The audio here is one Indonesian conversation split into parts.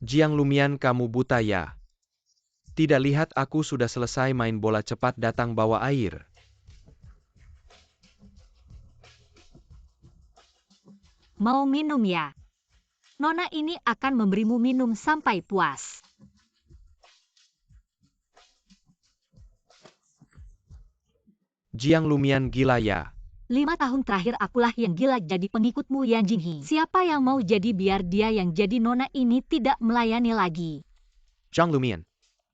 Jiang Lumian, kamu buta ya? Tidak lihat aku sudah selesai main bola, cepat datang bawa air. Mau minum ya? Nona ini akan memberimu minum sampai puas. Jiang Lumian gila ya? 5 tahun terakhir akulah yang gila jadi pengikutmu Yan Jinghe. Siapa yang mau jadi biar dia yang jadi, nona ini tidak melayani lagi. Jiang Lumian,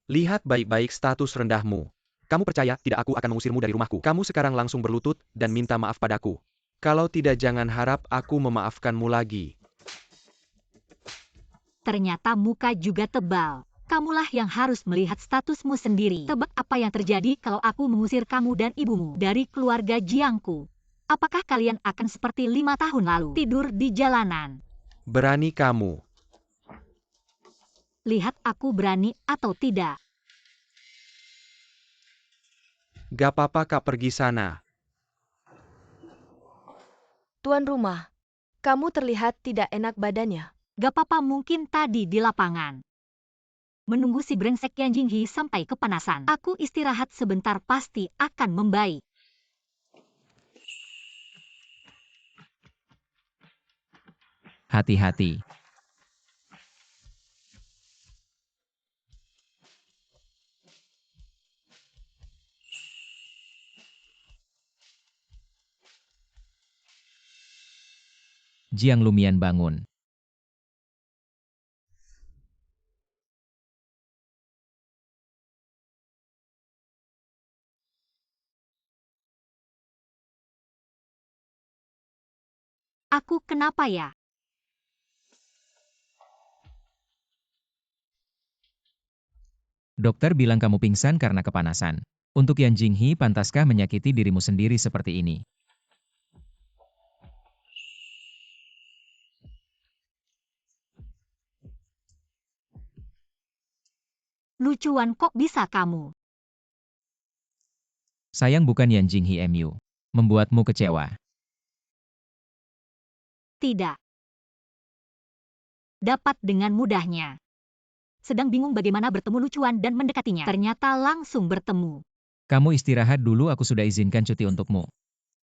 lihat baik-baik status rendahmu. Kamu percaya tidak aku akan mengusirmu dari rumahku? Kamu sekarang langsung berlutut dan minta maaf padaku. Kalau tidak jangan harap aku memaafkanmu lagi. Ternyata muka juga tebal. Kamulah yang harus melihat statusmu sendiri. Tebak apa yang terjadi kalau aku mengusir kamu dan ibumu dari keluarga Jiangku? Apakah kalian akan seperti 5 tahun lalu, tidur di jalanan? Berani kamu? Lihat aku berani atau tidak. Gak apa-apa Kak, pergi sana. Tuan rumah, kamu terlihat tidak enak badannya. Gak apa-apa, mungkin tadi di lapangan. Menunggu si brengsek Yan Jinghe sampai kepanasan. Aku istirahat sebentar pasti akan membaik. Hati-hati. Jiang Lumian bangun. Aku kenapa ya? Dokter bilang kamu pingsan karena kepanasan. Untuk Yan Jinghe, pantaskah menyakiti dirimu sendiri seperti ini? Lucuan kok bisa kamu? Sayang bukan Yan Jinghe MU. Membuatmu kecewa. Tidak. Dapat dengan mudahnya. Sedang bingung bagaimana bertemu lucuan dan mendekatinya. Ternyata langsung bertemu. Kamu istirahat dulu, aku sudah izinkan cuti untukmu.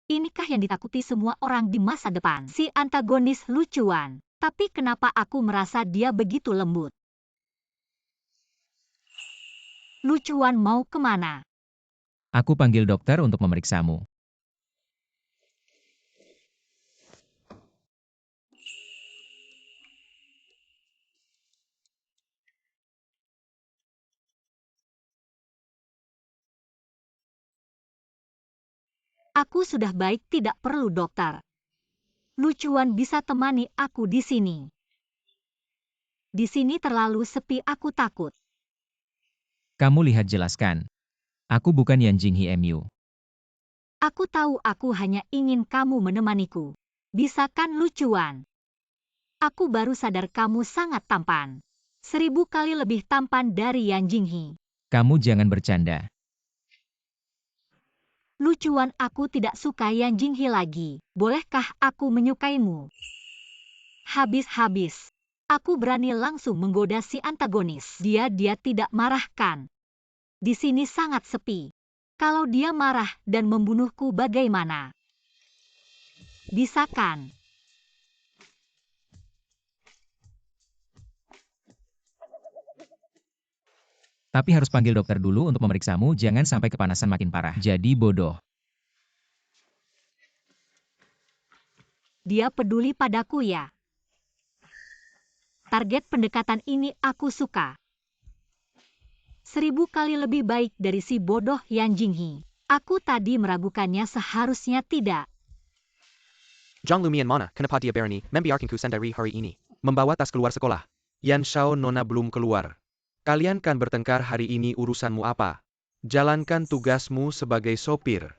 Inikah yang ditakuti semua orang di masa depan? Si antagonis lucuan. Tapi kenapa aku merasa dia begitu lembut? Lucuan mau kemana? Aku panggil dokter untuk memeriksamu. Aku sudah baik, tidak perlu dokter. Lucuan bisa temani aku di sini. Di sini terlalu sepi, aku takut. Kamu lihat, jelaskan. Aku bukan Yan Jinghe MU. Aku tahu, aku hanya ingin kamu menemaniku. Bisa kan lucuan? Aku baru sadar kamu sangat tampan. 1000 kali lebih tampan dari Yan Jinghe. Kamu jangan bercanda. Lucuan, aku tidak suka Yan Jinghe lagi. Bolehkah aku menyukaimu? Habis-habis. Aku berani langsung menggoda si antagonis. Dia tidak marah kan? Di sini sangat sepi. Kalau dia marah dan membunuhku bagaimana? Bisa kan? Tapi harus panggil dokter dulu untuk memeriksamu, jangan sampai kepanasan makin parah. Jadi bodoh. Dia peduli padaku ya. Target pendekatan ini aku suka. 1000 kali lebih baik dari si bodoh Yan Jinghe. Aku tadi meragukannya, seharusnya tidak. Jiang Lumian mana? Kenapa dia berani membiarkanku sendiri hari ini? Membawa tas keluar sekolah. Yan Shao, nona belum keluar. Kalian kan bertengkar hari ini, urusanmu apa? Jalankan tugasmu sebagai sopir.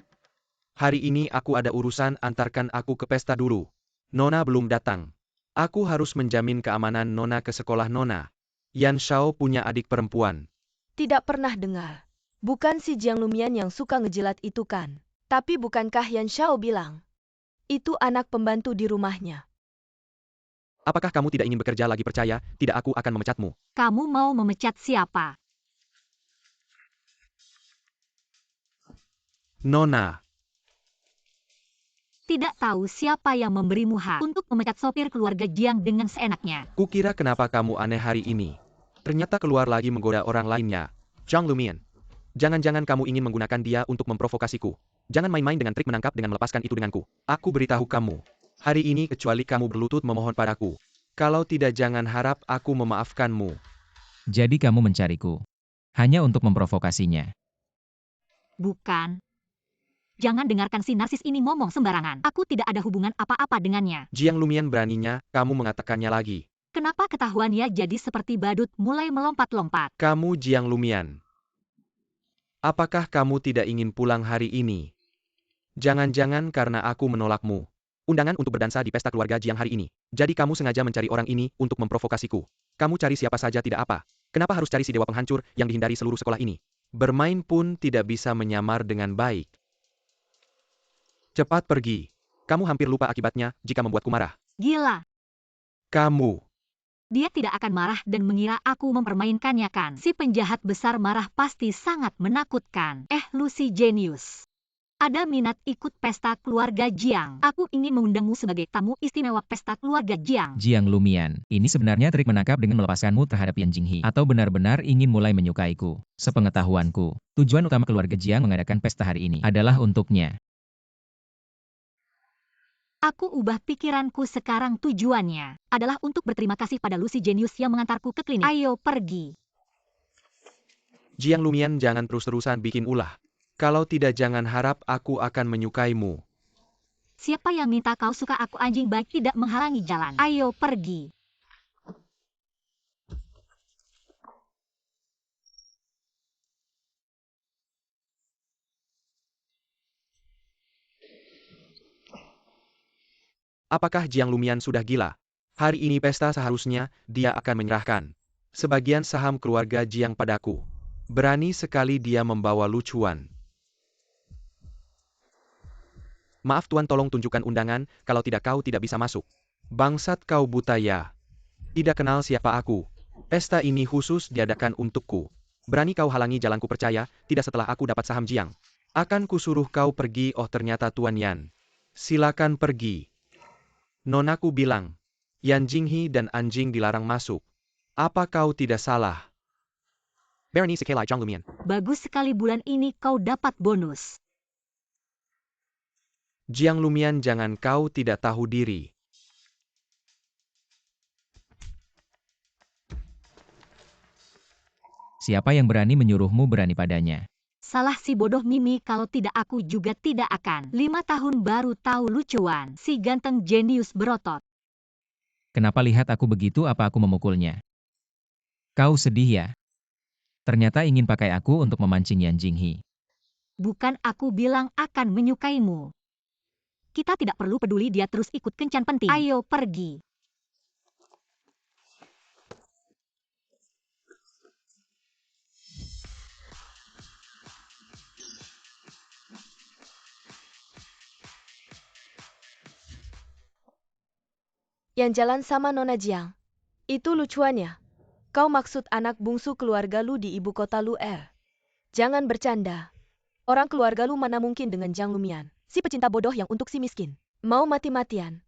Hari ini aku ada urusan, antarkan aku ke pesta dulu. Nona belum datang. Aku harus menjamin keamanan nona ke sekolah nona. Yan Shao punya adik perempuan. Tidak pernah dengar. Bukan si Jiang Lumian yang suka ngejilat itu kan? Tapi bukankah Yan Shao bilang? Itu anak pembantu di rumahnya. Apakah kamu tidak ingin bekerja lagi? Percaya, tidak, aku akan memecatmu. Kamu mau memecat siapa? Nona, Tidak tahu siapa yang memberimu hak untuk memecat sopir keluarga Jiang dengan seenaknya. kukira kenapa kamu aneh hari ini. Ternyata keluar lagi menggoda orang lainnya. Zhang Lumian, jangan-jangan kamu ingin menggunakan dia untuk memprovokasiku. Jangan main-main dengan trik menangkap dengan melepaskan itu denganku. Aku beritahu kamu, hari ini kecuali kamu berlutut memohon padaku. Kalau tidak, jangan harap aku memaafkanmu. Jadi kamu mencariku. Hanya untuk memprovokasinya. Bukan. Jangan dengarkan si narsis ini ngomong sembarangan. Aku tidak ada hubungan apa-apa dengannya. Jiang Lumian, beraninya kamu mengatakannya lagi. Kenapa ketahuannya jadi seperti badut mulai melompat-lompat? Kamu Jiang Lumian. Apakah kamu tidak ingin pulang hari ini? Jangan-jangan karena aku menolakmu. Undangan untuk berdansa di pesta keluarga Jiang hari ini. Jadi kamu sengaja mencari orang ini untuk memprovokasiku. Kamu cari siapa saja tidak apa. Kenapa harus cari si dewa penghancur yang dihindari seluruh sekolah ini? Bermain pun tidak bisa menyamar dengan baik. Cepat pergi. Kamu hampir lupa akibatnya jika membuatku marah. Gila. Kamu. Dia tidak akan marah dan mengira aku mempermainkannya kan. Si penjahat besar marah pasti sangat menakutkan. Lucy Genius. Ada minat ikut pesta keluarga Jiang. Aku ingin mengundangmu sebagai tamu istimewa pesta keluarga Jiang. Jiang Lumian, ini sebenarnya trik menangkap dengan melepaskanmu terhadap Yan Jinghe. Atau benar-benar ingin mulai menyukaiku. Sepengetahuanku, tujuan utama keluarga Jiang mengadakan pesta hari ini adalah untuknya. Aku ubah pikiranku sekarang, tujuannya adalah untuk berterima kasih pada Lucy Genius yang mengantarku ke klinik. Ayo pergi. Jiang Lumian, jangan terus-terusan bikin ulah. Kalau tidak, jangan harap aku akan menyukaimu. Siapa yang minta kau suka aku? Anjing baik tidak menghalangi jalan. Ayo pergi. Apakah Jiang Lumian sudah gila? Hari ini pesta, seharusnya dia akan menyerahkan sebagian saham keluarga Jiang padaku. Berani sekali dia membawa lucuan. Maaf tuan, tolong tunjukkan undangan, kalau tidak kau tidak bisa masuk. Bangsat kau buta ya. Tidak kenal siapa aku. Pesta ini khusus diadakan untukku. Berani kau halangi jalanku? Percaya, tidak setelah aku dapat saham Jiang. Akan kusuruh kau pergi. Oh ternyata Tuan Yan. Silakan pergi. Nonaku bilang, Yan Jinghe dan anjing dilarang masuk. Apa kau tidak salah? Berani sekali Zhang Lumian. Bagus sekali, bulan ini kau dapat bonus. Jiang Lumian, jangan kau tidak tahu diri. Siapa yang berani menyuruhmu berani padanya? Salah si bodoh Mimi, kalau tidak aku juga tidak akan. 5 tahun baru tahu lucuan. Si ganteng jenius berotot. Kenapa lihat aku begitu? Apa aku memukulnya? Kau sedih ya? Ternyata ingin pakai aku untuk memancing Yan Jinghe. Bukan aku bilang akan menyukaimu. Kita tidak perlu peduli dia terus ikut kencan penting. Ayo pergi. Yang jalan sama Nona Jiang. Itu lucuannya. Kau maksud anak bungsu keluarga lu di ibu kota lu, Jangan bercanda. Orang keluarga lu mana mungkin dengan Jiang Lumian, si pecinta bodoh yang untuk si miskin. Mau mati-matian.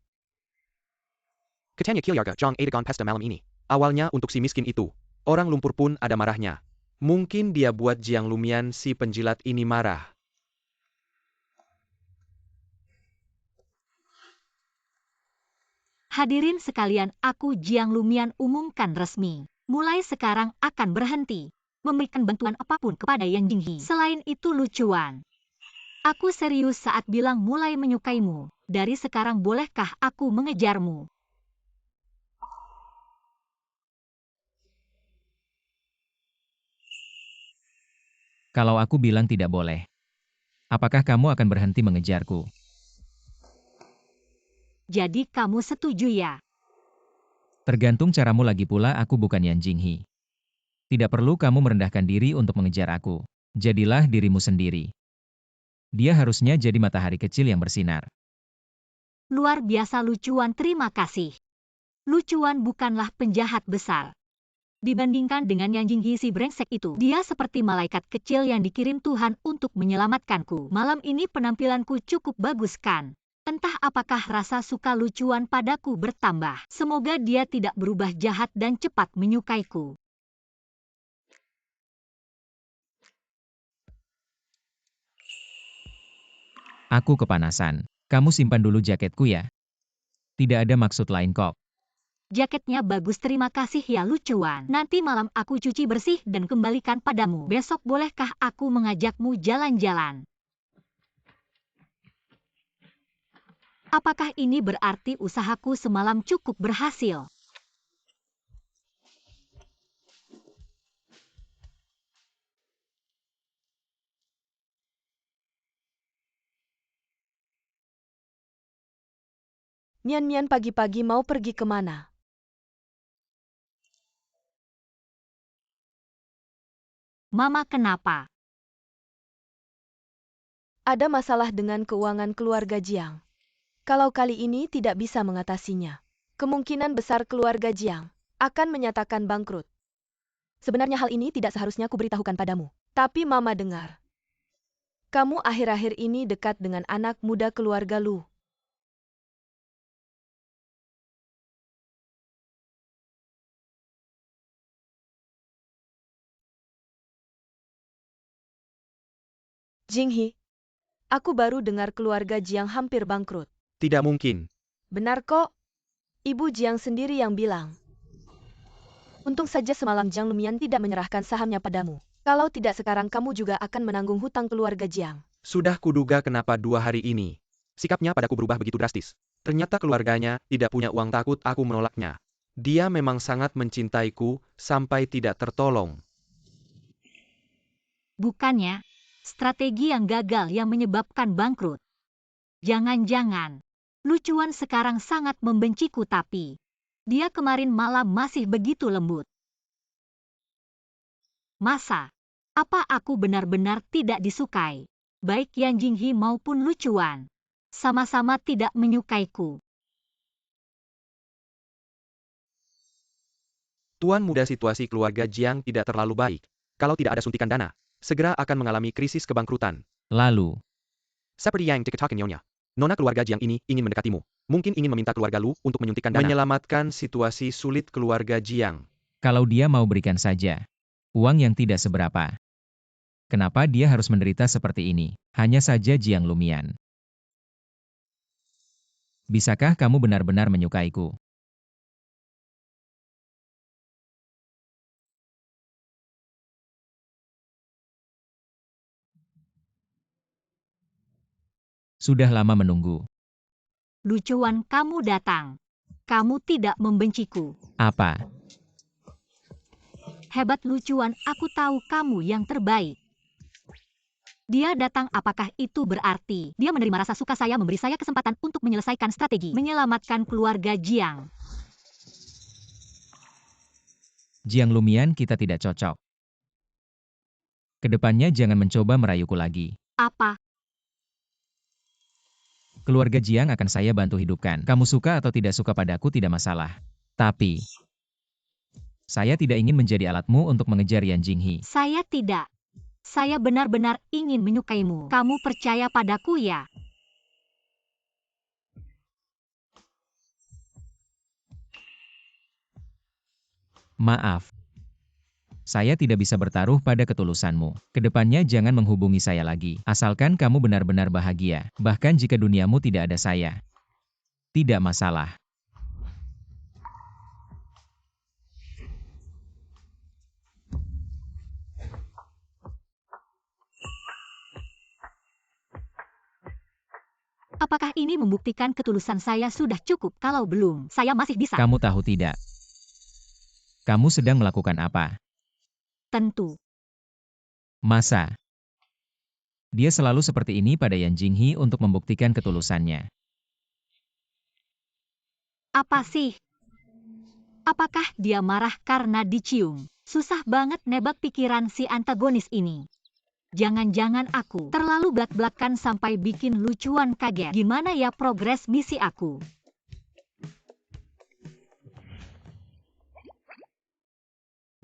Katanya Kilyarga Zhang Adagon pesta malam ini. Awalnya untuk si miskin itu. Orang lumpur pun ada marahnya. Mungkin dia buat Jiang Lumian si penjilat ini marah. Hadirin sekalian, aku Jiang Lumian umumkan resmi. Mulai sekarang akan berhenti memberikan bantuan apapun kepada Yan Jinghe. Selain itu lucuan. Aku serius saat bilang mulai menyukaimu. Dari sekarang bolehkah aku mengejarmu? Kalau aku bilang tidak boleh, apakah kamu akan berhenti mengejarku? Jadi kamu setuju ya? Tergantung caramu, lagi pula aku bukan Yan Jinghe. Tidak perlu kamu merendahkan diri untuk mengejar aku. Jadilah dirimu sendiri. Dia harusnya jadi matahari kecil yang bersinar. Luar biasa lucuan, terima kasih. Lucuan bukanlah penjahat besar. Dibandingkan dengan Yang Jinghi si brengsek itu, dia seperti malaikat kecil yang dikirim Tuhan untuk menyelamatkanku. Malam ini penampilanku cukup bagus kan? Entah apakah rasa suka Lucuan padaku bertambah. Semoga dia tidak berubah jahat dan cepat menyukaiku. Aku kepanasan. Kamu simpan dulu jaketku ya. Tidak ada maksud lain kok. Jaketnya bagus, terima kasih ya Lucuan. Nanti malam aku cuci bersih dan kembalikan padamu. Besok bolehkah aku mengajakmu jalan-jalan? Apakah ini berarti usahaku semalam cukup berhasil? Mian-Mian pagi-pagi mau pergi kemana? Mama, kenapa? Ada masalah dengan keuangan keluarga Jiang. Kalau kali ini tidak bisa mengatasinya, kemungkinan besar keluarga Jiang akan menyatakan bangkrut. Sebenarnya hal ini tidak seharusnya kuberitahukan padamu. Tapi Mama dengar. Kamu akhir-akhir ini dekat dengan anak muda keluarga Lu. Jinghi, aku baru dengar keluarga Jiang hampir bangkrut. Tidak mungkin. Benar kok. Ibu Jiang sendiri yang bilang. Untung saja semalam Jiang Lumian tidak menyerahkan sahamnya padamu. Kalau tidak sekarang kamu juga akan menanggung hutang keluarga Jiang. Sudah kuduga kenapa 2 hari ini sikapnya padaku berubah begitu drastis. Ternyata keluarganya tidak punya uang, takut aku menolaknya. Dia memang sangat mencintaiku sampai tidak tertolong. Bukannya strategi yang gagal yang menyebabkan bangkrut. Jangan-jangan Lucuan sekarang sangat membenciku, tapi dia kemarin malam masih begitu lembut. Masa? Apa aku benar-benar tidak disukai? Baik Yan Jinghi maupun Lucuan sama-sama tidak menyukaiku. Tuan muda, situasi keluarga Jiang tidak terlalu baik. Kalau tidak ada suntikan dana, segera akan mengalami krisis kebangkrutan. Lalu, Seperti yang diketahui Nyonya, Nona keluarga Jiang ini ingin mendekatimu. Mungkin ingin meminta keluarga Lu untuk menyuntikkan dana. Menyelamatkan situasi sulit keluarga Jiang. kalau dia mau berikan saja uang yang tidak seberapa. Kenapa dia harus menderita seperti ini? Hanya saja Jiang Lumian. Bisakah kamu benar-benar menyukaiku? Sudah lama menunggu. Lucuan, kamu datang. Kamu tidak membenciku. Apa? Hebat Lucuan, aku tahu kamu yang terbaik. Dia datang, apakah itu berarti dia menerima rasa suka saya memberi saya kesempatan untuk menyelesaikan strategi menyelamatkan keluarga Jiang? Jiang Lumian, kita tidak cocok. Kedepannya jangan mencoba merayuku lagi. Apa? Keluarga Jiang akan saya bantu hidupkan. Kamu suka atau tidak suka padaku tidak masalah. Tapi, saya tidak ingin menjadi alatmu untuk mengejar Yan Jinghi. Saya tidak. Saya benar-benar ingin menyukaimu. Kamu percaya padaku ya? Maaf. Saya tidak bisa bertaruh pada ketulusanmu. Kedepannya jangan menghubungi saya lagi. Asalkan kamu benar-benar bahagia. Bahkan jika duniamu tidak ada saya. Tidak masalah. Apakah ini membuktikan ketulusan saya sudah cukup? Kalau belum, saya masih bisa. Kamu tahu tidak? Kamu sedang melakukan apa? Tentu. Masa? Dia selalu seperti ini pada Yan Jinghi untuk membuktikan ketulusannya. Apa sih? Apakah dia marah karena dicium? Susah banget nebak pikiran si antagonis ini. Jangan-jangan aku terlalu belak-belakan sampai bikin Lucuan kaget. Gimana ya progres misi aku?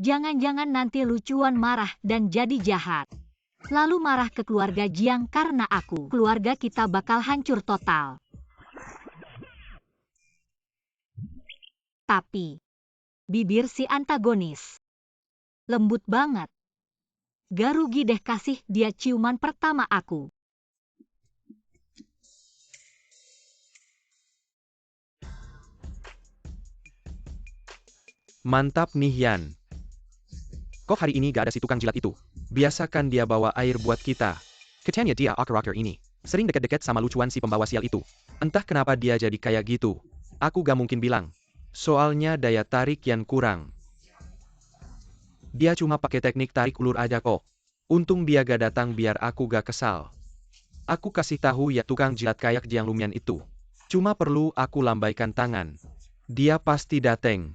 Jangan-jangan nanti Lucuan marah dan jadi jahat. Lalu marah ke keluarga Jiang karena aku. Keluarga kita bakal hancur total. Tapi, bibir si antagonis lembut banget. Gak rugi deh kasih dia ciuman pertama aku. Mantap nih Yan. Kok hari ini gak ada si tukang jilat itu? Biasakan dia bawa air buat kita. Katanya dia akhir-akhir ini sering deket-deket sama Lucuan si pembawa sial itu. Entah kenapa dia jadi kayak gitu. Aku gak mungkin bilang. Soalnya daya tarik yang kurang. Dia cuma pakai teknik tarik ulur aja kok. Untung dia gak datang biar aku gak kesal. Aku kasih tahu ya tukang jilat kayak Jiang Lumian itu. Cuma perlu aku lambaikan tangan. Dia pasti dateng.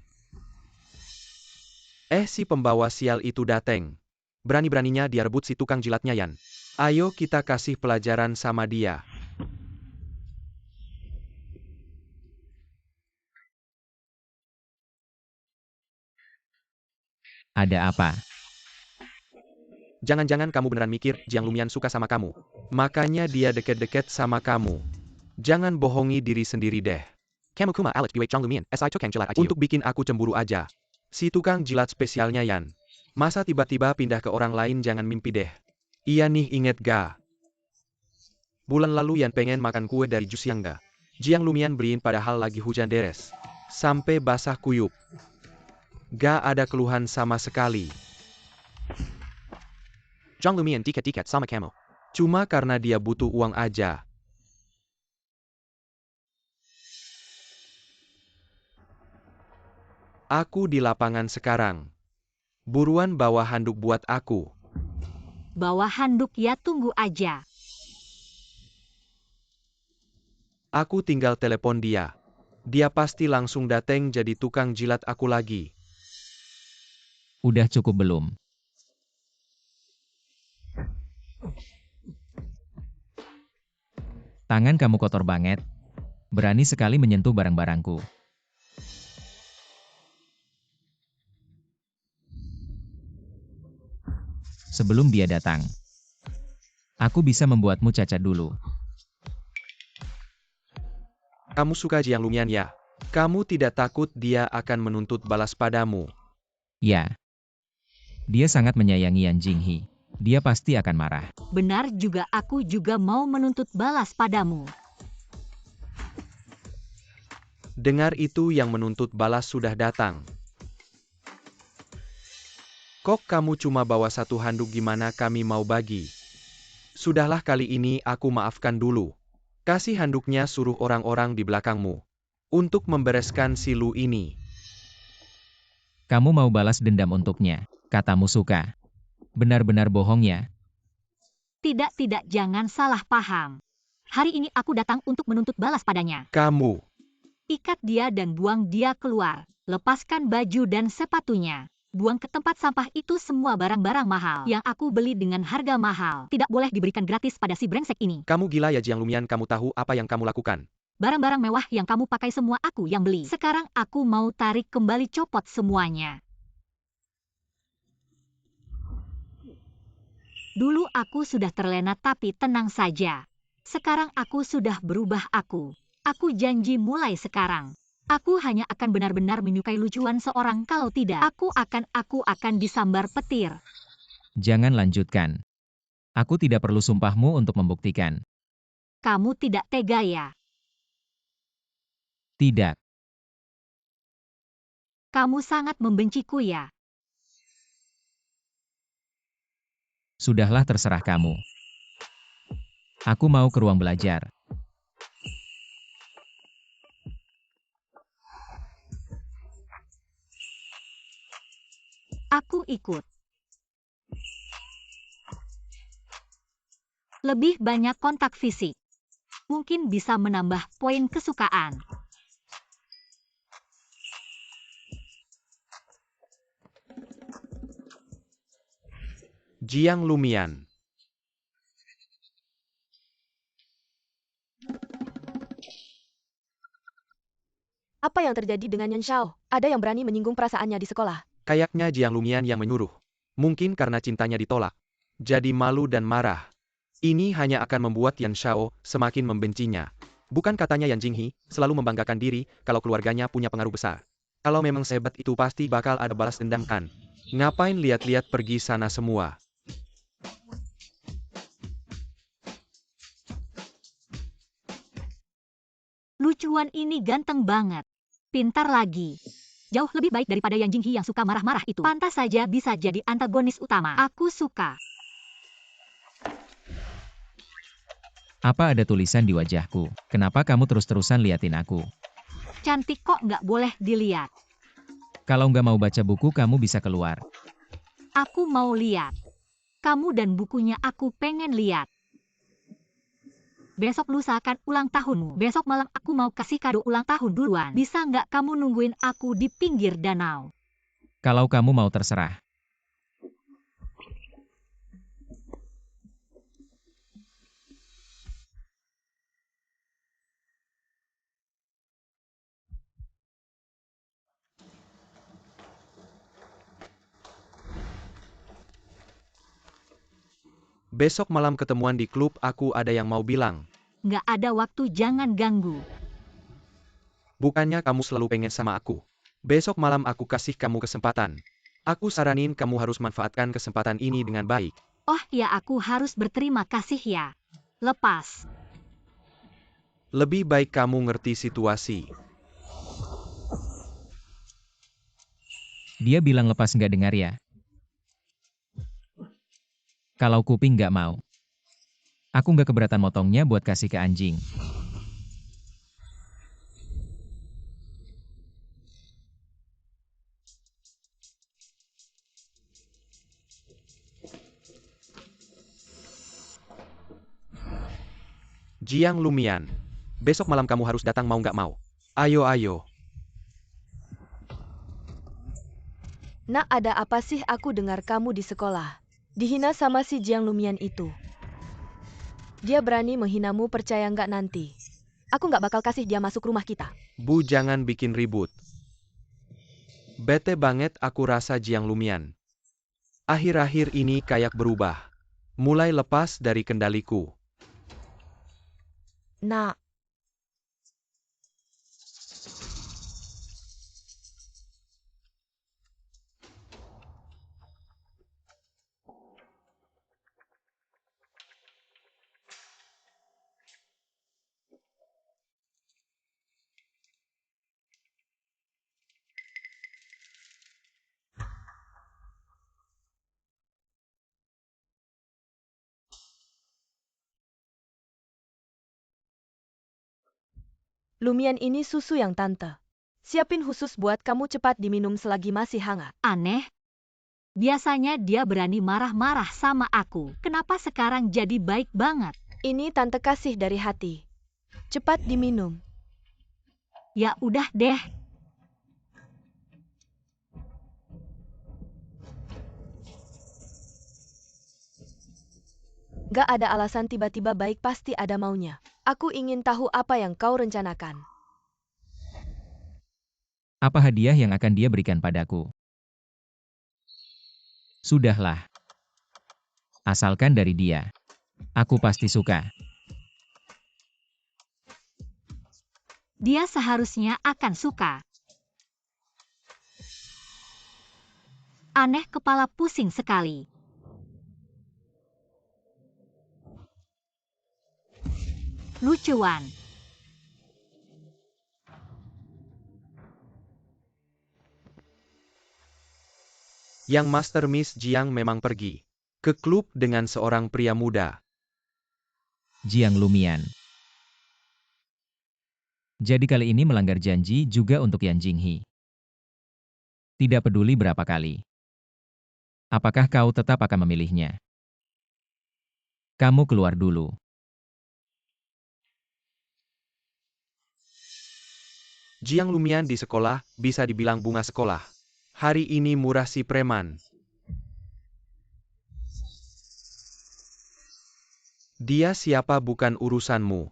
Si pembawa sial itu dateng. Berani-beraninya dia rebut si tukang jilatnya Yan. Ayo kita kasih pelajaran sama dia. Ada apa? Jangan-jangan kamu beneran mikir Jiang Lumian suka sama kamu. Makanya dia deket-deket sama kamu. Jangan bohongi diri sendiri deh. Kamu kuma Alex Buick Jiang Lumian, SI tukang jilat untuk bikin aku cemburu aja. Si tukang jilat spesialnya Yan. Masa tiba-tiba pindah ke orang lain, jangan mimpi deh. Iya nih, inget ga? Bulan lalu Yan pengen makan kue dari jus yang ga. Jiang Lumian beliin padahal lagi hujan deres. Sampai basah kuyup. Gak ada keluhan sama sekali. Jiang Lumian diket-diket sama kamu. Cuma karena dia butuh uang aja. Aku di lapangan sekarang. Buruan bawa handuk buat aku. Bawa handuk ya, tunggu aja. Aku tinggal telepon dia. Dia pasti langsung dateng jadi tukang jilat aku lagi. Udah cukup belum? Tangan kamu kotor banget. Berani sekali menyentuh barang-barangku. Sebelum dia datang, aku bisa membuatmu cacat dulu. Kamu suka Jiang Lumian ya? Kamu tidak takut dia akan menuntut balas padamu? Ya. Dia sangat menyayangi Yan Jinghe. Dia pasti akan marah. Benar juga, aku juga mau menuntut balas padamu. Dengar itu, yang menuntut balas sudah datang. Kok kamu cuma bawa satu handuk, gimana kami mau bagi? Sudahlah, kali ini aku maafkan dulu. Kasih handuknya, suruh orang-orang di belakangmu untuk membereskan si Lu ini. Kamu mau balas dendam untuknya, katamu suka. Benar-benar bohong ya. Tidak, jangan salah paham. Hari ini aku datang untuk menuntut balas padanya. Kamu. Ikat dia dan buang dia keluar. Lepaskan baju dan sepatunya. Buang ke tempat sampah itu semua barang-barang mahal yang aku beli dengan harga mahal. Tidak boleh diberikan gratis pada si brengsek ini. Kamu gila ya Jiang Lumian, kamu tahu apa yang kamu lakukan? Barang-barang mewah yang kamu pakai semua aku yang beli. Sekarang aku mau tarik kembali, copot semuanya. Dulu aku sudah terlena, tapi tenang saja. Sekarang aku sudah berubah aku. Aku janji mulai sekarang. Aku hanya akan benar-benar menyukai Lucuan seorang, kalau tidak, aku akan disambar petir. Jangan lanjutkan. Aku tidak perlu sumpahmu untuk membuktikan. Kamu tidak tega ya? Tidak. Kamu sangat membenciku ya? Sudahlah, terserah kamu. Aku mau ke ruang belajar. Aku ikut. Lebih banyak kontak fisik. Mungkin bisa menambah poin kesukaan. Jiang Lumian. Apa yang terjadi dengan Yan Shao? Ada yang berani menyinggung perasaannya di sekolah. Kayaknya Jiang Lumian yang menyuruh. Mungkin karena cintanya ditolak. Jadi malu dan marah. Ini hanya akan membuat Yan Shao semakin membencinya. Bukan katanya Yan Jinghe selalu membanggakan diri kalau keluarganya punya pengaruh besar. Kalau memang sehebat itu pasti bakal ada balas dendam kan. Ngapain lihat-lihat pergi sana semua? Lucuan ini ganteng banget. Pintar lagi. Jauh lebih baik daripada Yan Jinghe yang suka marah-marah itu. Pantas saja bisa jadi antagonis utama. Aku suka. Apa ada tulisan di wajahku? Kenapa kamu terus-terusan liatin aku? Cantik kok nggak boleh dilihat. Kalau nggak mau baca buku, kamu bisa keluar. Aku mau lihat. Kamu dan bukunya aku pengen lihat. Besok lusa kan ulang tahunmu. Besok malam aku mau kasih kado ulang tahun duluan. Bisa nggak kamu nungguin aku di pinggir danau? Kalau kamu mau terserah. Besok malam ketemuan di klub, aku ada yang mau bilang. Nggak ada waktu, jangan ganggu. Bukannya kamu selalu pengen sama aku. Besok malam aku kasih kamu kesempatan. Aku saranin kamu harus manfaatkan kesempatan ini dengan baik. Oh ya, aku harus berterima kasih ya. Lepas. Lebih baik kamu ngerti situasi. Dia bilang lepas nggak dengar ya? Kalau kuping nggak mau. Aku nggak keberatan motongnya buat kasih ke anjing. Jiang Lumian. Besok malam kamu harus datang mau nggak mau. Ayo ayo. Nak, ada apa sih aku dengar kamu di sekolah? Dihina sama si Jiang Lumian itu. Dia berani menghinamu, percaya nggak nanti? Aku nggak bakal kasih dia masuk rumah kita. Bu, jangan bikin ribut. Bete banget aku rasa Jiang Lumian. Akhir-akhir ini kayak berubah. Mulai lepas dari kendaliku. Nak, Lumian ini susu yang tante siapin khusus buat kamu, cepat diminum selagi masih hangat. Aneh. Biasanya dia berani marah-marah sama aku. Kenapa sekarang jadi baik banget? Ini tante kasih dari hati. Cepat diminum. Ya udah deh. Gak ada alasan tiba-tiba baik, pasti ada maunya. Aku ingin tahu apa yang kau rencanakan. Apa hadiah yang akan dia berikan padaku? Sudahlah. Asalkan dari dia. Aku pasti suka. Dia seharusnya akan suka. Aneh, kepala pusing sekali. Lucuan. Yang Master Miss Jiang memang pergi ke klub dengan seorang pria muda. Jiang Lumian. Jadi kali ini melanggar janji juga untuk Yan Jinghe. Tidak peduli berapa kali. Apakah kau tetap akan memilihnya? Kamu keluar dulu. Jiang Lumian di sekolah, bisa dibilang bunga sekolah. Hari ini murah si preman. Dia siapa bukan urusanmu.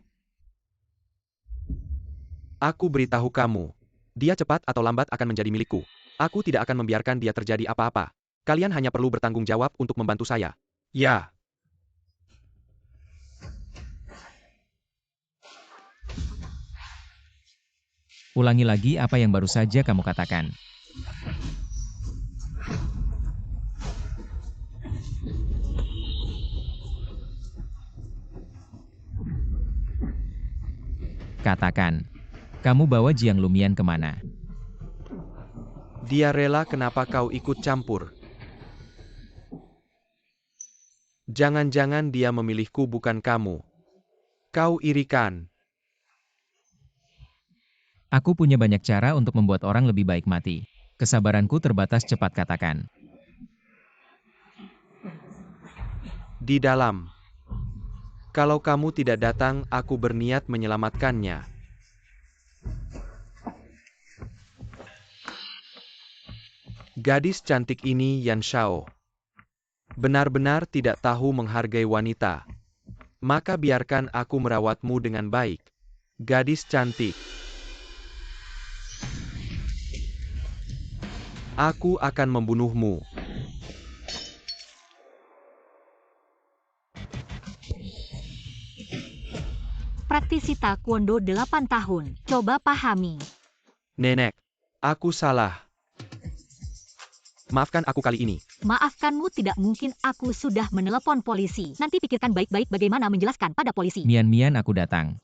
Aku beritahu kamu, dia cepat atau lambat akan menjadi milikku. Aku tidak akan membiarkan dia terjadi apa-apa. Kalian hanya perlu bertanggung jawab untuk membantu saya. Ya. Ulangi lagi apa yang baru saja kamu katakan. Katakan. Kamu bawa Jiang Lumian kemana? Dia rela, kenapa kau ikut campur? Jangan-jangan dia memilihku bukan kamu. Kau irikan. Aku punya banyak cara untuk membuat orang lebih baik mati. Kesabaranku terbatas, cepat katakan. Di dalam. Kalau kamu tidak datang, aku berniat menyelamatkannya. Gadis cantik ini, Yan Shao, benar-benar tidak tahu menghargai wanita. Maka biarkan aku merawatmu dengan baik. Gadis cantik. Aku akan membunuhmu. Praktisi taekwondo 8 tahun. Coba pahami. Nenek, aku salah. Maafkan aku kali ini. Maafkanmu tidak mungkin, aku sudah menelepon polisi. Nanti pikirkan baik-baik bagaimana menjelaskan pada polisi. Mian, aku datang.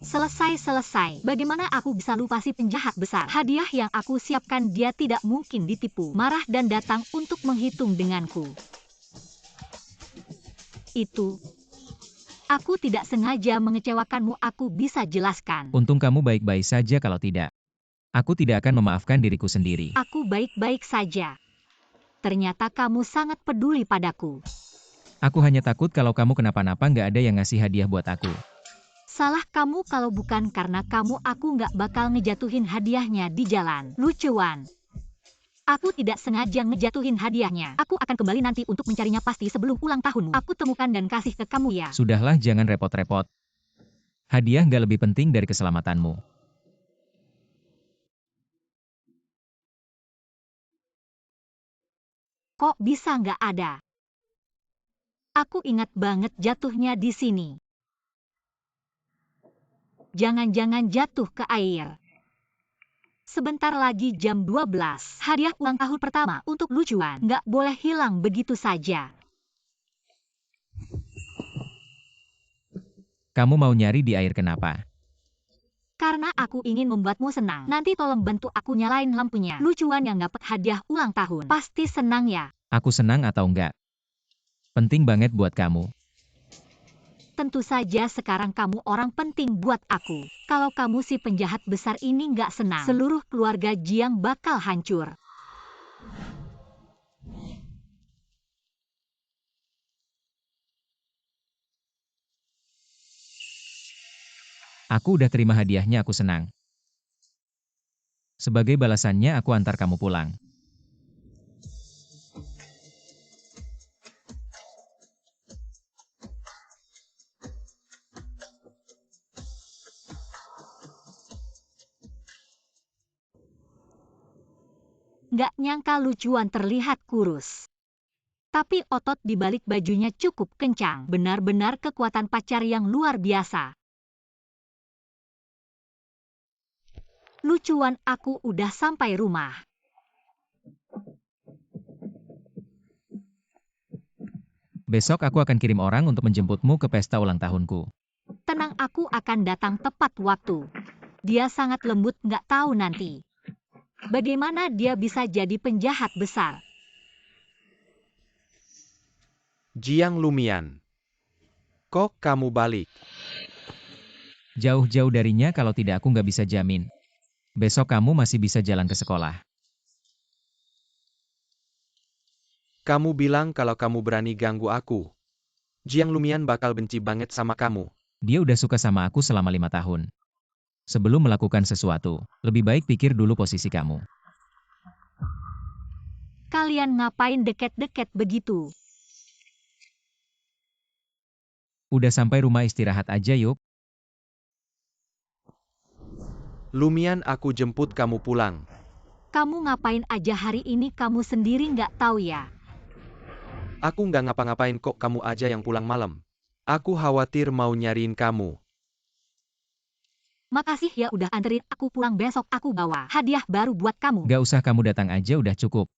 Selesai. Bagaimana aku bisa lupa si penjahat besar? Hadiah yang aku siapkan dia tidak mungkin ditipu. Marah dan datang untuk menghitung denganku. Itu. Aku tidak sengaja mengecewakanmu, aku bisa jelaskan. Untung kamu baik-baik saja, kalau tidak. Aku tidak akan memaafkan diriku sendiri. Aku baik-baik saja. Ternyata kamu sangat peduli padaku. Aku hanya takut kalau kamu kenapa-napa, nggak ada yang ngasih hadiah buat aku. Salah kamu, kalau bukan karena kamu aku nggak bakal ngejatuhin hadiahnya di jalan. Lucuan. Aku tidak sengaja ngejatuhin hadiahnya. Aku akan kembali nanti untuk mencarinya pasti sebelum ulang tahunmu. Aku temukan dan kasih ke kamu ya. Sudahlah, jangan repot-repot. Hadiah nggak lebih penting dari keselamatanmu. Kok bisa nggak ada? Aku ingat banget jatuhnya di sini. Jangan-jangan jatuh ke air. Sebentar lagi jam 12. Hadiah ulang tahun pertama untuk lucuan. Nggak boleh hilang begitu saja. Kamu mau nyari di air kenapa? Karena aku ingin membuatmu senang. Nanti tolong bantu aku nyalain lampunya. Lucuan yang dapat hadiah ulang tahun. Pasti senang ya? Aku senang atau enggak? Penting banget buat kamu. Tentu saja sekarang kamu orang penting buat aku. Kalau kamu si penjahat besar ini nggak senang, seluruh keluarga Jiang bakal hancur. Aku udah terima hadiahnya, aku senang. Sebagai balasannya aku antar kamu pulang. Nggak nyangka lucuan terlihat kurus. Tapi otot di balik bajunya cukup kencang. Benar-benar kekuatan pacar yang luar biasa. Lucuan, aku udah sampai rumah. Besok aku akan kirim orang untuk menjemputmu ke pesta ulang tahunku. Tenang, aku akan datang tepat waktu. Dia sangat lembut, nggak tahu nanti. Bagaimana dia bisa jadi penjahat besar? Jiang Lumian. Kok kamu balik? Jauh-jauh darinya, kalau tidak aku nggak bisa jamin. Besok kamu masih bisa jalan ke sekolah. Kamu bilang kalau kamu berani ganggu aku. Jiang Lumian bakal benci banget sama kamu. Dia udah suka sama aku selama 5 tahun. Sebelum melakukan sesuatu, lebih baik pikir dulu posisi kamu. Kalian ngapain deket-deket begitu? Udah sampai rumah, istirahat aja yuk. Lumian, aku jemput kamu pulang. Kamu ngapain aja hari ini, kamu sendiri nggak tahu ya? Aku nggak ngapa-ngapain kok, kamu aja yang pulang malam. Aku khawatir mau nyariin kamu. Makasih ya udah anterin aku pulang, besok aku bawa hadiah baru buat kamu. Gak usah, kamu datang aja udah cukup.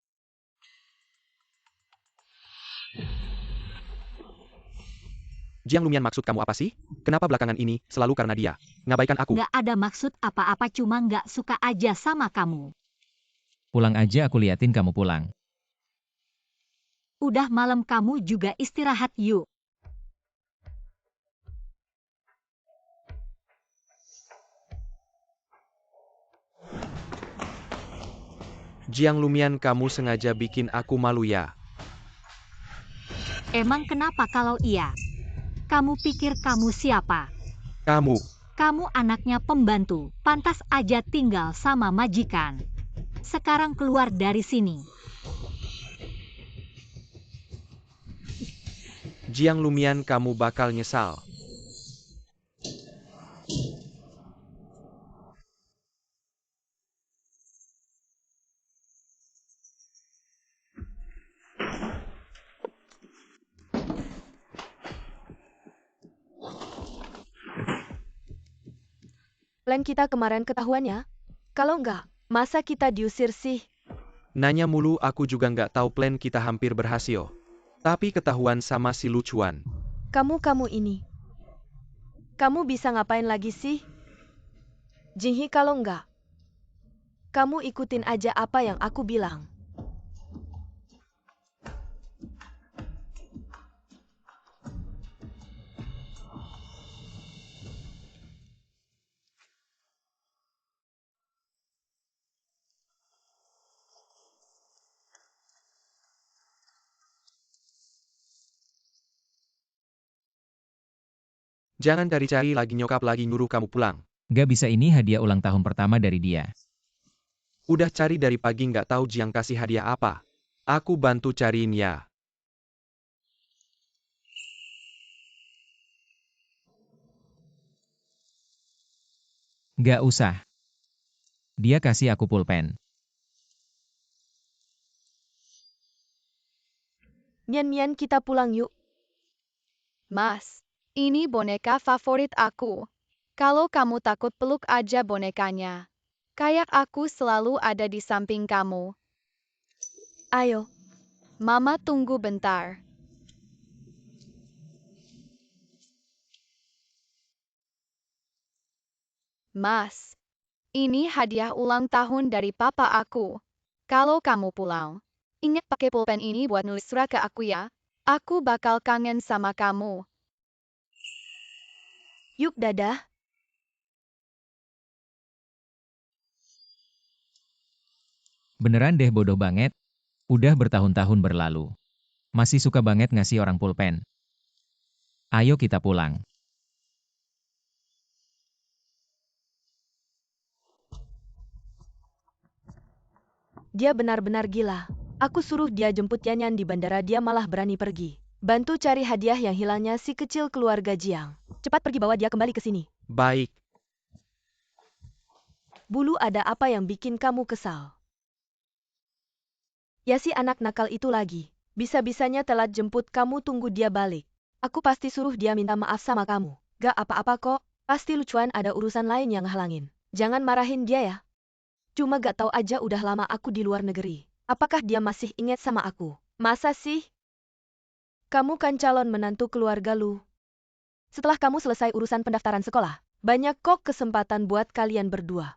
Jiang Lumian, maksud kamu apa sih? Kenapa belakangan ini selalu karena dia ngabaikan aku? Nggak ada maksud apa-apa, cuma nggak suka aja sama kamu. Pulang aja, aku liatin kamu pulang. Udah malam, kamu juga istirahat yuk. Jiang Lumian, kamu sengaja bikin aku malu ya? Emang kenapa kalau iya? Kamu pikir kamu siapa? Kamu, Kamu anaknya pembantu, pantas aja tinggal sama majikan. Sekarang keluar dari sini. Jiang Lumian, kamu bakal nyesal. Plan kita kemarin ketahuan ya? Kalau enggak, masa kita diusir sih? Nanya mulu, aku juga nggak tahu, plan kita hampir berhasil. Tapi ketahuan sama si lucuan. Kamu ini. Kamu bisa ngapain lagi sih? Jinghi, kalau enggak, kamu ikutin aja apa yang aku bilang. Jangan cari-cari lagi, nyokap lagi nyuruh kamu pulang. Gak bisa, ini hadiah ulang tahun pertama dari dia. Udah cari dari pagi nggak tahu Jiang kasih hadiah apa. Aku bantu cariin ya. Gak usah. Dia kasih aku pulpen. Mian, kita pulang yuk. Mas, ini boneka favorit aku. Kalau kamu takut, peluk aja bonekanya. Kayak aku selalu ada di samping kamu. Ayo. Mama tunggu bentar. Mas, ini hadiah ulang tahun dari papa aku. Kalau kamu pulang, ingat pakai pulpen ini buat nulis surat ke aku ya. Aku bakal kangen sama kamu. Yuk, dadah. Beneran deh, bodoh banget. Udah bertahun-tahun berlalu. Masih suka banget ngasih orang pulpen. Ayo kita pulang. Dia benar-benar gila. Aku suruh dia jemput Yanyan di bandara, dia malah berani pergi. Bantu cari hadiah yang hilangnya si kecil keluarga Jiang. Cepat pergi, bawa dia kembali ke sini. Baik. Bulu, ada apa yang bikin kamu kesal? Ya, si anak nakal itu lagi. Bisa-bisanya telat jemput kamu, tunggu dia balik. Aku pasti suruh dia minta maaf sama kamu. Gak apa-apa kok, pasti lucuan ada urusan lain yang ngehalangin. Jangan marahin dia ya. Cuma gak tahu aja udah lama aku di luar negeri. Apakah dia masih ingat sama aku? Masa sih? Kamu kan calon menantu keluarga Lu. Setelah kamu selesai urusan pendaftaran sekolah, banyak kok kesempatan buat kalian berdua.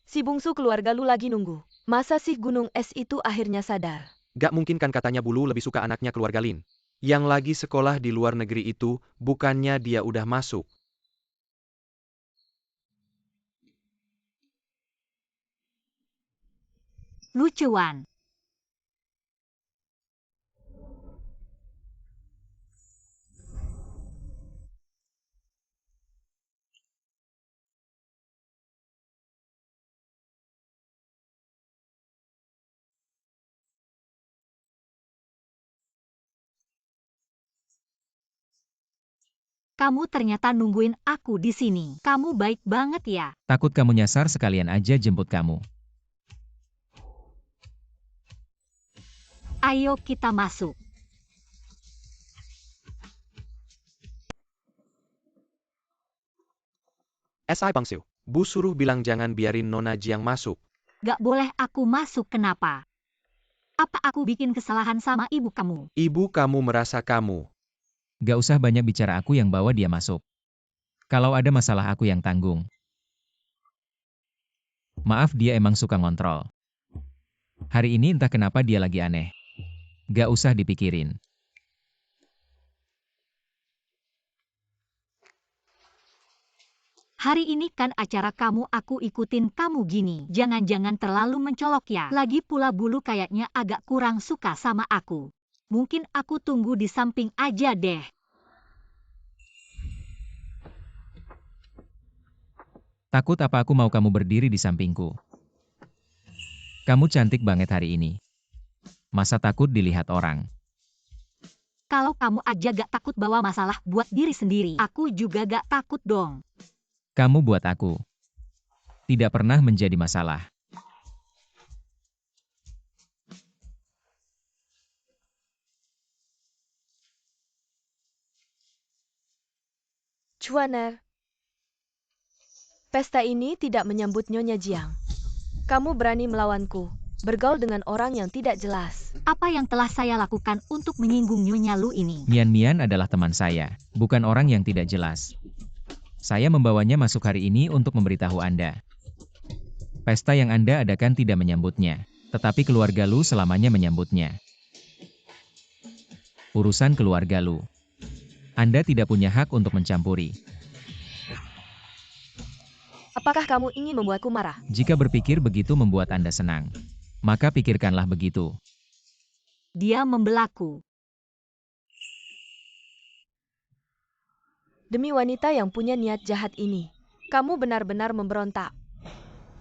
Si bungsu keluarga Lu lagi nunggu. Masa sih gunung es itu akhirnya sadar? Gak mungkin kan, katanya Bulu lebih suka anaknya keluarga Lin. Yang lagi sekolah di luar negeri itu, bukannya dia udah masuk. Lucuan. Kamu ternyata nungguin aku di sini. Kamu baik banget ya. Takut kamu nyasar sekalian aja jemput kamu. Ayo kita masuk. SI Bangsu, Bu suruh bilang jangan biarin Nona Jiang masuk. Gak boleh aku masuk, kenapa? Apa aku bikin kesalahan sama ibu kamu? Ibu kamu merasa kamu. Gak usah banyak bicara, aku yang bawa dia masuk. Kalau ada masalah aku yang tanggung. Maaf, dia emang suka ngontrol. Hari ini entah kenapa dia lagi aneh. Gak usah dipikirin. Hari ini kan acara kamu, aku ikutin kamu gini. Jangan-jangan terlalu mencolok ya. Lagi pula bulu kayaknya agak kurang suka sama aku. Mungkin aku tunggu di samping aja deh. Takut apa aku mau kamu berdiri di sampingku? Kamu cantik banget hari ini. Masa takut dilihat orang? Kalau kamu aja gak takut bawa masalah buat diri sendiri, aku juga gak takut dong. Kamu buat aku tidak pernah menjadi masalah. Chuaner. Pesta ini tidak menyambut Nyonya Jiang. Kamu berani melawanku, bergaul dengan orang yang tidak jelas. Apa yang telah saya lakukan untuk menyinggung Nyonya Lu ini? Mian Mian adalah teman saya, bukan orang yang tidak jelas. Saya membawanya masuk hari ini untuk memberitahu Anda. Pesta yang Anda adakan tidak menyambutnya, tetapi keluarga Lu selamanya menyambutnya. Urusan keluarga Lu. Anda tidak punya hak untuk mencampuri. Apakah kamu ingin membuatku marah? Jika berpikir begitu membuat Anda senang, maka pikirkanlah begitu. Dia membelaku. Demi wanita yang punya niat jahat ini, kamu benar-benar memberontak.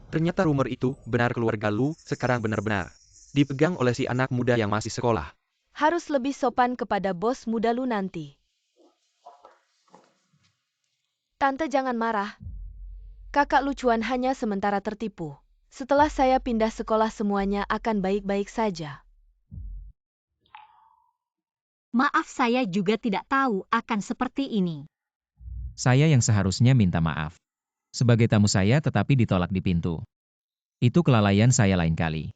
Ternyata rumor itu benar, keluarga Lu sekarang benar-benar dipegang oleh si anak muda yang masih sekolah. Harus lebih sopan kepada bos muda Lu nanti. Tante jangan marah. Kakak lucuan hanya sementara tertipu. Setelah saya pindah sekolah semuanya akan baik-baik saja. Maaf, saya juga tidak tahu akan seperti ini. Saya yang seharusnya minta maaf. Sebagai tamu saya tetapi ditolak di pintu. Itu kelalaian saya lain kali.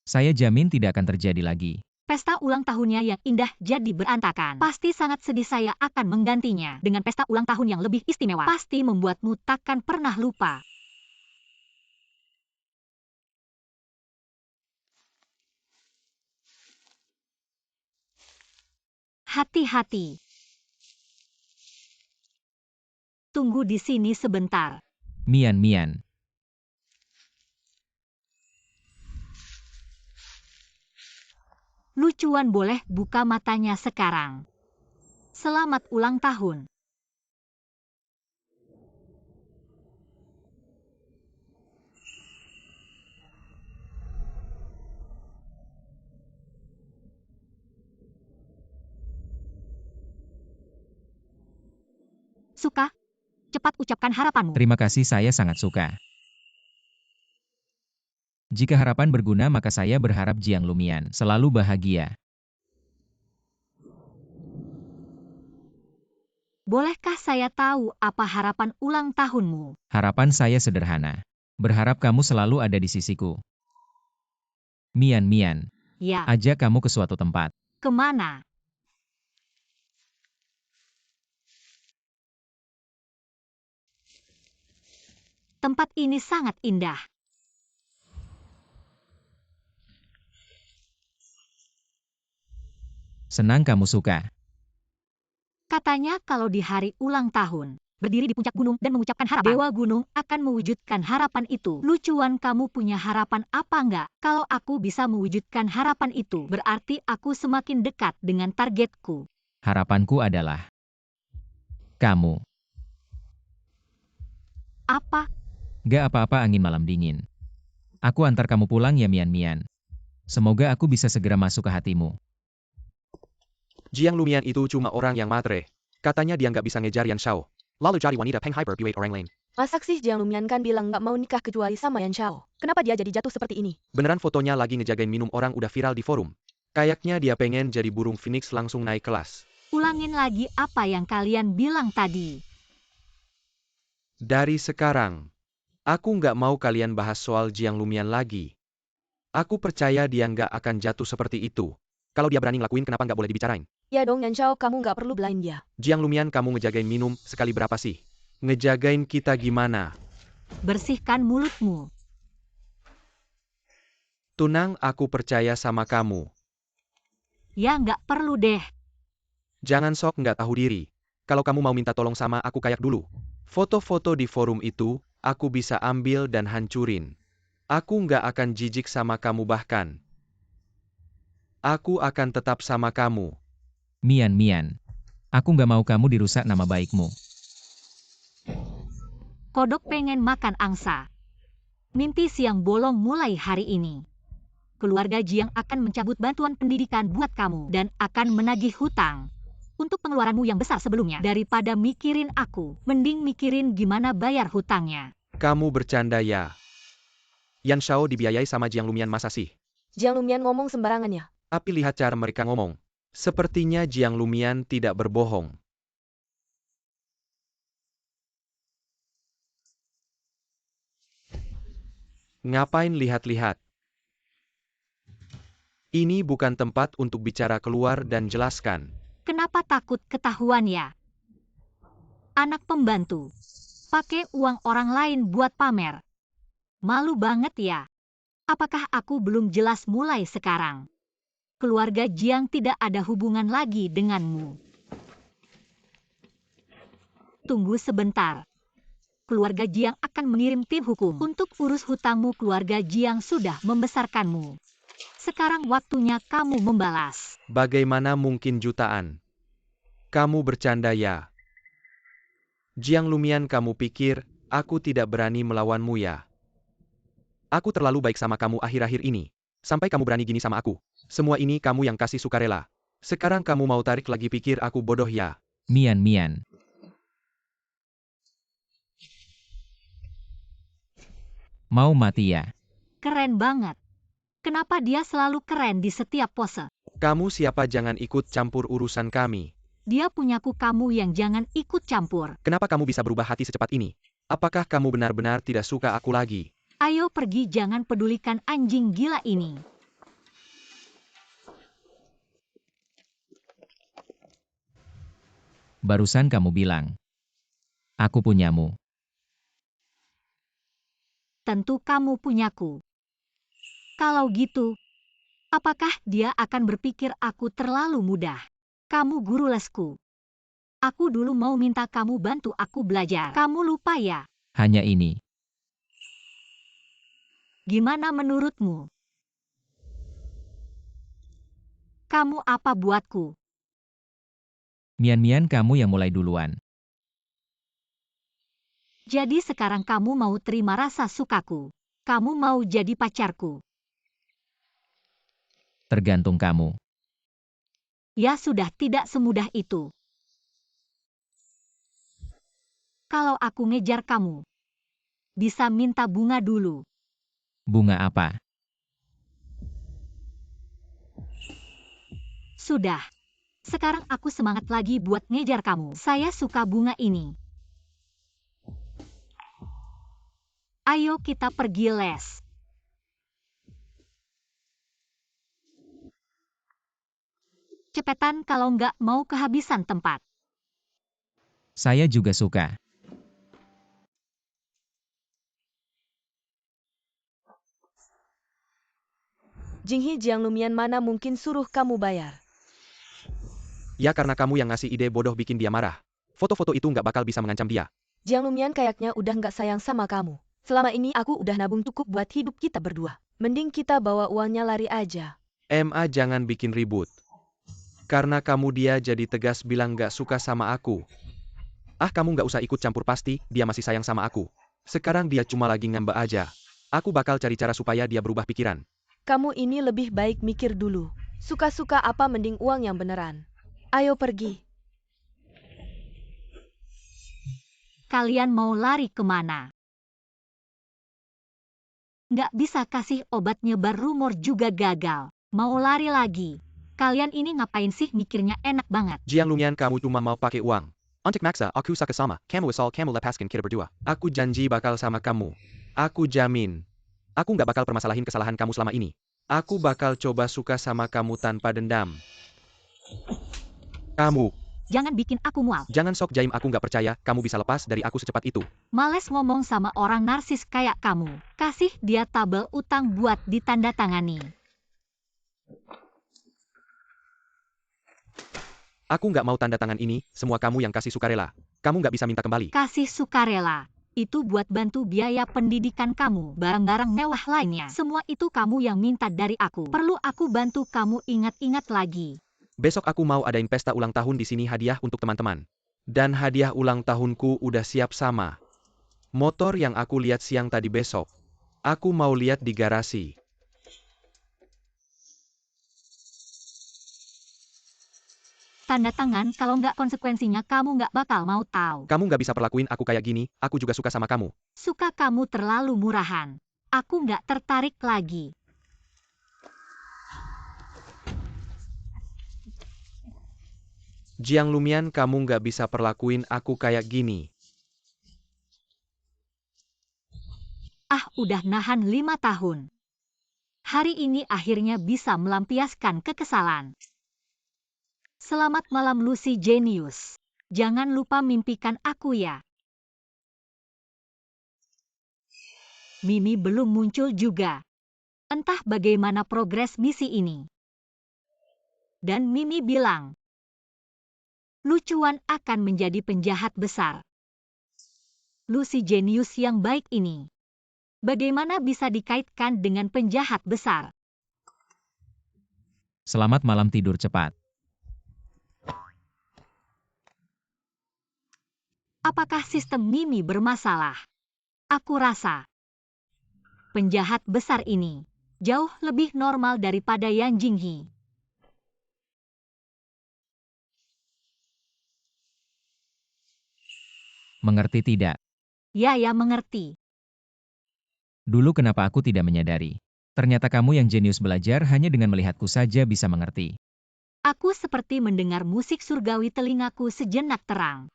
Saya jamin tidak akan terjadi lagi. Pesta ulang tahunnya yang indah jadi berantakan. Pasti sangat sedih, saya akan menggantinya dengan pesta ulang tahun yang lebih istimewa. Pasti membuatmu takkan pernah lupa. Hati-hati. Tunggu di sini sebentar. Mian Mian. Lucuan boleh buka matanya sekarang. Selamat ulang tahun. Suka? Cepat ucapkan harapanmu. Terima kasih, saya sangat suka. Jika harapan berguna maka saya berharap Jiang Lumian selalu bahagia. Bolehkah saya tahu apa harapan ulang tahunmu? Harapan saya sederhana. Berharap kamu selalu ada di sisiku. Mian Mian, Ya, ajak kamu ke suatu tempat. kemana? Tempat ini sangat indah. Senang kamu suka. Katanya kalau di hari ulang tahun, berdiri di puncak gunung dan mengucapkan harapan, Dewa Gunung akan mewujudkan harapan itu. Lucuan, kamu punya harapan apa enggak? Kalau aku bisa mewujudkan harapan itu, berarti aku semakin dekat dengan targetku. Harapanku adalah kamu. Apa? Gak apa-apa, angin malam dingin. Aku antar kamu pulang ya Mian Mian. Semoga aku bisa segera masuk ke hatimu. Jiang Lumian itu cuma orang yang matre. Katanya dia nggak bisa ngejar Yan Shao. Lalu jadi wanita Peng Hyper buat orang lain. Masa sih Jiang Lumian kan bilang nggak mau nikah kecuali sama Yan Shao? Kenapa dia jadi jatuh seperti ini? Beneran fotonya lagi ngejagain minum orang udah viral di forum. Kayaknya dia pengen jadi burung phoenix langsung naik kelas. Ulangin lagi apa yang kalian bilang tadi. Dari sekarang, aku nggak mau kalian bahas soal Jiang Lumian lagi. Aku percaya dia nggak akan jatuh seperti itu. Kalau dia berani ngelakuin kenapa nggak boleh dibicarain? Ya dong Yan Shao, kamu nggak perlu belain dia. Jiang Lumian kamu ngejagain minum sekali berapa sih? Ngejagain kita gimana? Bersihkan mulutmu. Tunang, aku percaya sama kamu. Ya nggak perlu deh. Jangan sok nggak tahu diri. Kalau kamu mau minta tolong sama aku kayak dulu. Foto-foto di forum itu, aku bisa ambil dan hancurin. Aku nggak akan jijik sama kamu bahkan. Aku akan tetap sama kamu. Mian. Aku nggak mau kamu dirusak nama baikmu. Kodok pengen makan angsa. Mimpi siang bolong mulai hari ini. Keluarga Jiang akan mencabut bantuan pendidikan buat kamu dan akan menagih hutang. Untuk pengeluaranmu yang besar sebelumnya, daripada mikirin aku, mending mikirin gimana bayar hutangnya. Kamu bercanda ya? Yan Shao dibiayai sama Jiang Lumian masa sih? Jiang Lumian ngomong sembarangan ya. Tapi lihat cara mereka ngomong. Sepertinya Jiang Lumian tidak berbohong. Ngapain lihat-lihat? Ini bukan tempat untuk bicara keluar dan jelaskan. Kenapa takut ketahuan ya? Anak pembantu. Pakai uang orang lain buat pamer. Malu banget ya. Apakah aku belum jelas mulai sekarang? Keluarga Jiang tidak ada hubungan lagi denganmu. Tunggu sebentar. Keluarga Jiang akan mengirim tim hukum untuk urus hutangmu. Keluarga Jiang sudah membesarkanmu. Sekarang waktunya kamu membalas. Bagaimana mungkin jutaan? Kamu bercanda ya? Jiang Lumian, kamu pikir aku tidak berani melawanmu ya? Aku terlalu baik sama kamu akhir-akhir ini. Sampai kamu berani gini sama aku. Semua ini kamu yang kasih sukarela. Sekarang kamu mau tarik lagi, pikir aku bodoh ya? Mian. Mau mati ya? Keren banget. Kenapa dia selalu keren di setiap pose? Kamu siapa? Jangan ikut campur urusan kami. Dia punyaku, kamu yang jangan ikut campur. Kenapa kamu bisa berubah hati secepat ini? Apakah kamu benar-benar tidak suka aku lagi? Ayo pergi, jangan pedulikan anjing gila ini. Barusan kamu bilang, aku punyamu. Tentu kamu punyaku. Kalau gitu, apakah dia akan berpikir aku terlalu mudah? Kamu guru lesku. Aku dulu mau minta kamu bantu aku belajar. Kamu lupa ya? Hanya ini. Gimana menurutmu? Kamu apa buatku? Mian, kamu yang mulai duluan. Jadi sekarang kamu mau terima rasa sukaku? Kamu mau jadi pacarku? Tergantung kamu. Ya sudah, tidak semudah itu. Kalau aku ngejar kamu, bisa minta bunga dulu. Bunga apa? Sudah. Sekarang aku semangat lagi buat ngejar kamu. Saya suka bunga ini. Ayo kita pergi les. Cepetan kalau nggak mau kehabisan tempat. Saya juga suka. Jinghi, Jiang Lumian mana mungkin suruh kamu bayar. Ya karena kamu yang ngasih ide bodoh bikin dia marah. Foto-foto itu nggak bakal bisa mengancam dia. Jiang Lumian kayaknya udah nggak sayang sama kamu. Selama ini aku udah nabung cukup buat hidup kita berdua. Mending kita bawa uangnya lari aja. Ma, jangan bikin ribut. Karena kamu dia jadi tegas bilang nggak suka sama aku. Ah, kamu nggak usah ikut campur, pasti dia masih sayang sama aku. Sekarang dia cuma lagi ngambek aja. Aku bakal cari cara supaya dia berubah pikiran. Kamu ini lebih baik mikir dulu. Suka-suka apa mending uang yang beneran. Ayo pergi. kalian mau lari kemana? Nggak bisa kasih obat nyebar rumor juga gagal. Mau lari lagi. Kalian ini ngapain sih mikirnya enak banget? Jiang Lumian, kamu cuma mau pakai uang. Untuk maksa, aku suka sama. Kamu asal kamu lepaskan kita berdua. Aku janji bakal sama kamu. Aku jamin. Aku nggak bakal permasalahin kesalahan kamu selama ini. Aku bakal coba suka sama kamu tanpa dendam. Kamu. Jangan bikin aku mual. Jangan sok jaim, aku nggak percaya kamu bisa lepas dari aku secepat itu. Males ngomong sama orang narsis kayak kamu. Kasih dia tabel utang buat ditandatangani. Aku nggak mau tanda tangan ini, semua kamu yang kasih sukarela. Kamu nggak bisa minta kembali. Kasih sukarela. Itu buat bantu biaya pendidikan kamu, barang-barang mewah lainnya. Semua itu kamu yang minta dari aku. Perlu aku bantu kamu ingat-ingat lagi. Besok aku mau adain pesta ulang tahun di sini, hadiah untuk teman-teman. Dan hadiah ulang tahunku udah siap sama motor yang aku lihat siang tadi besok. Aku mau lihat di garasi. Tanda tangan, kalau nggak konsekuensinya kamu nggak bakal mau tahu. Kamu nggak bisa perlakuin aku kayak gini, aku juga suka sama kamu. Suka kamu terlalu murahan. Aku nggak tertarik lagi. Jiang Lumian, kamu nggak bisa perlakuin aku kayak gini. Ah, udah nahan 5 tahun. Hari ini akhirnya bisa melampiaskan kekesalan. Selamat malam Lucy Genius. Jangan lupa mimpikan aku ya. Mimi belum muncul juga. Entah bagaimana progres misi ini. Dan Mimi bilang, Lucuan akan menjadi penjahat besar. Lucy Genius yang baik ini, bagaimana bisa dikaitkan dengan penjahat besar? Selamat malam, tidur cepat. Apakah sistem Mimi bermasalah? Aku rasa penjahat besar ini jauh lebih normal daripada Yang Jinghi. Mengerti tidak? Ya, mengerti. Dulu kenapa aku tidak menyadari? Ternyata kamu yang jenius, belajar hanya dengan melihatku saja bisa mengerti. Aku seperti mendengar musik surgawi, telingaku sejenak terang.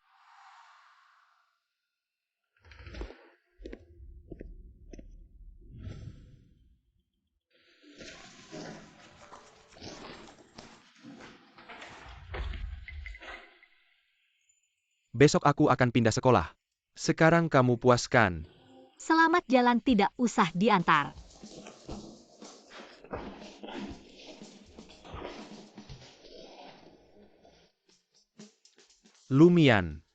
Besok aku akan pindah sekolah. Sekarang kamu puaskan. Selamat jalan, tidak usah diantar. Lumian.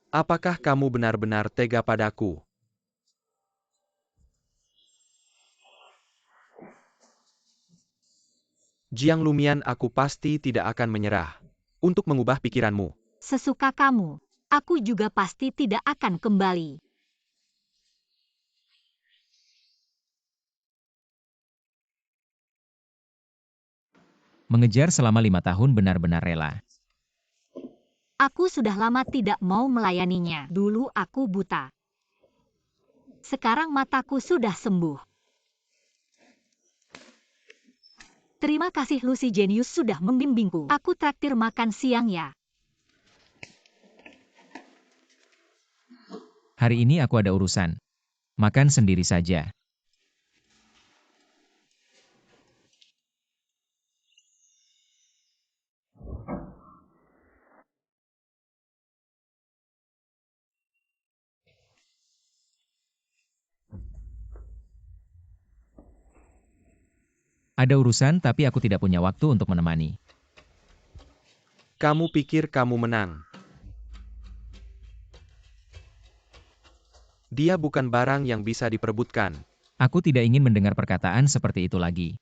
Apakah kamu benar-benar tega padaku? Jiang Lumian, aku pasti tidak akan menyerah untuk mengubah pikiranmu. Sesuka kamu. Aku juga pasti tidak akan kembali. Mengejar selama 5 tahun benar-benar rela. Aku sudah lama tidak mau melayaninya. Dulu aku buta. Sekarang mataku sudah sembuh. Terima kasih Lucy Genius sudah membimbingku. Aku traktir makan siang ya. Hari ini aku ada urusan. Makan sendiri saja. Ada urusan tapi aku tidak punya waktu untuk menemani. Kamu pikir kamu menang? Dia bukan barang yang bisa diperebutkan. Aku tidak ingin mendengar perkataan seperti itu lagi.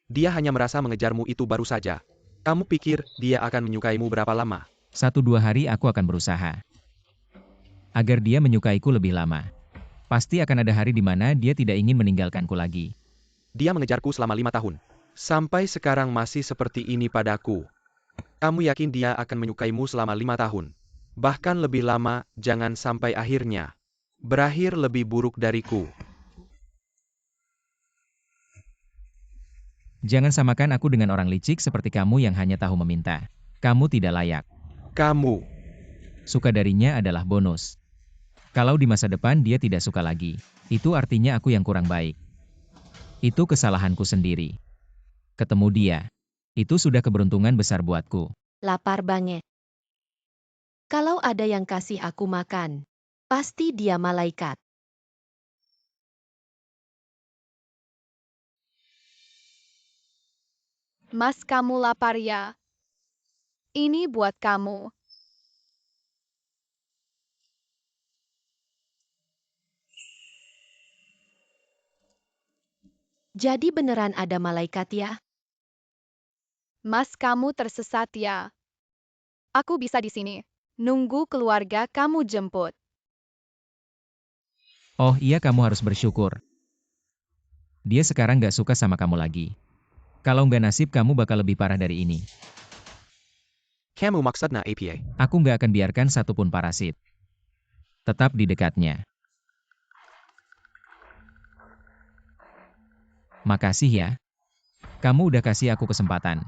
Dia hanya merasa mengejarmu, itu baru saja. Kamu pikir dia akan menyukaimu berapa lama? 1-2 hari aku akan berusaha. Agar dia menyukaiku lebih lama. Pasti akan ada hari di mana dia tidak ingin meninggalkanku lagi. Dia mengejarku selama 5 tahun. Sampai sekarang masih seperti ini padaku. Kamu yakin dia akan menyukaimu selama 5 tahun? Bahkan lebih lama, jangan sampai akhirnya berakhir lebih buruk dariku. Jangan samakan aku dengan orang licik seperti kamu yang hanya tahu meminta. Kamu tidak layak. Kamu, Suka darinya adalah bonus. Kalau di masa depan dia tidak suka lagi, itu artinya aku yang kurang baik. Itu kesalahanku sendiri. Ketemu dia, itu sudah keberuntungan besar buatku. Lapar banget. Kalau ada yang kasih aku makan, pasti dia malaikat. Mas, kamu lapar ya? Ini buat kamu. Jadi beneran ada malaikat ya? Mas, kamu tersesat ya? Aku bisa di sini. Nunggu keluarga kamu jemput. Oh iya, kamu harus bersyukur. Dia sekarang gak suka sama kamu lagi. Kalau nggak nasib kamu bakal lebih parah dari ini. kamu maksudnya apa? Aku nggak akan biarkan satupun parasit tetap di dekatnya. Makasih ya. Kamu udah kasih aku kesempatan.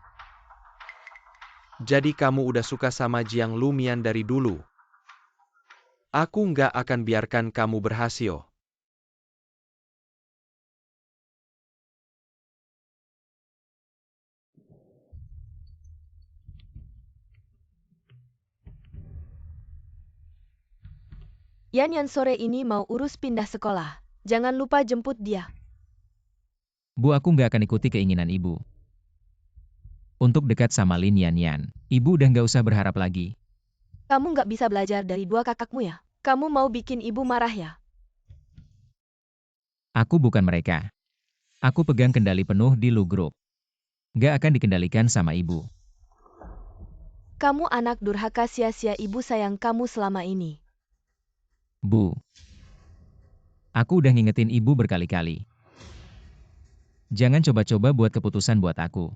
Jadi kamu udah suka sama Jiang Lumian dari dulu. Aku nggak akan biarkan kamu berhasil. Yan sore ini mau urus pindah sekolah. Jangan lupa jemput dia. Bu, aku nggak akan ikuti keinginan ibu. Untuk dekat sama Lin Yan, ibu udah nggak usah berharap lagi. Kamu nggak bisa belajar dari dua kakakmu ya? Kamu mau bikin ibu marah ya? Aku bukan mereka. Aku pegang kendali penuh di Lu Group. Nggak akan dikendalikan sama ibu. Kamu anak durhaka, sia-sia ibu sayang kamu selama ini. Bu, aku udah ngingetin ibu berkali-kali. Jangan coba-coba buat keputusan buat aku.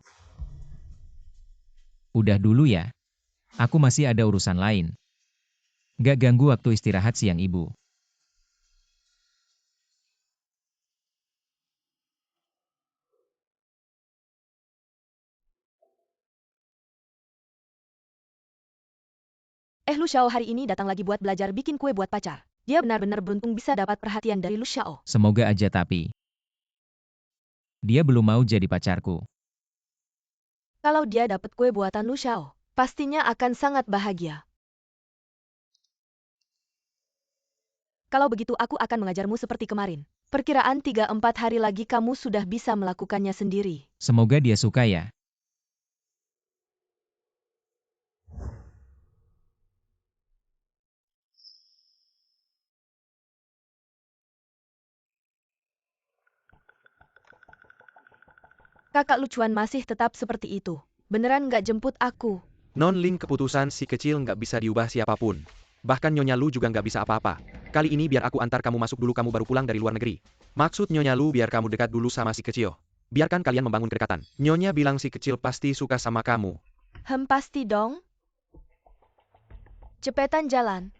Udah dulu ya. Aku masih ada urusan lain. Gak ganggu waktu istirahat siang ibu. Lu Xiao hari ini datang lagi buat belajar bikin kue buat pacar. Dia benar-benar beruntung bisa dapat perhatian dari Lu Xiao. Semoga aja tapi. Dia belum mau jadi pacarku. Kalau dia dapat kue buatan Lu Xiao, pastinya akan sangat bahagia. Kalau begitu aku akan mengajarmu seperti kemarin. Perkiraan 3-4 hari lagi kamu sudah bisa melakukannya sendiri. Semoga dia suka ya. Kakak lucuan masih tetap seperti itu. Beneran nggak jemput aku? Non Ling, keputusan si kecil nggak bisa diubah siapapun. Bahkan Nyonya Lu juga nggak bisa apa-apa. Kali ini biar aku antar kamu masuk dulu, kamu baru pulang dari luar negeri. Maksud Nyonya Lu biar kamu dekat dulu sama si kecil. Biarkan kalian membangun kedekatan. Nyonya bilang si kecil pasti suka sama kamu. Pasti dong. Cepetan jalan.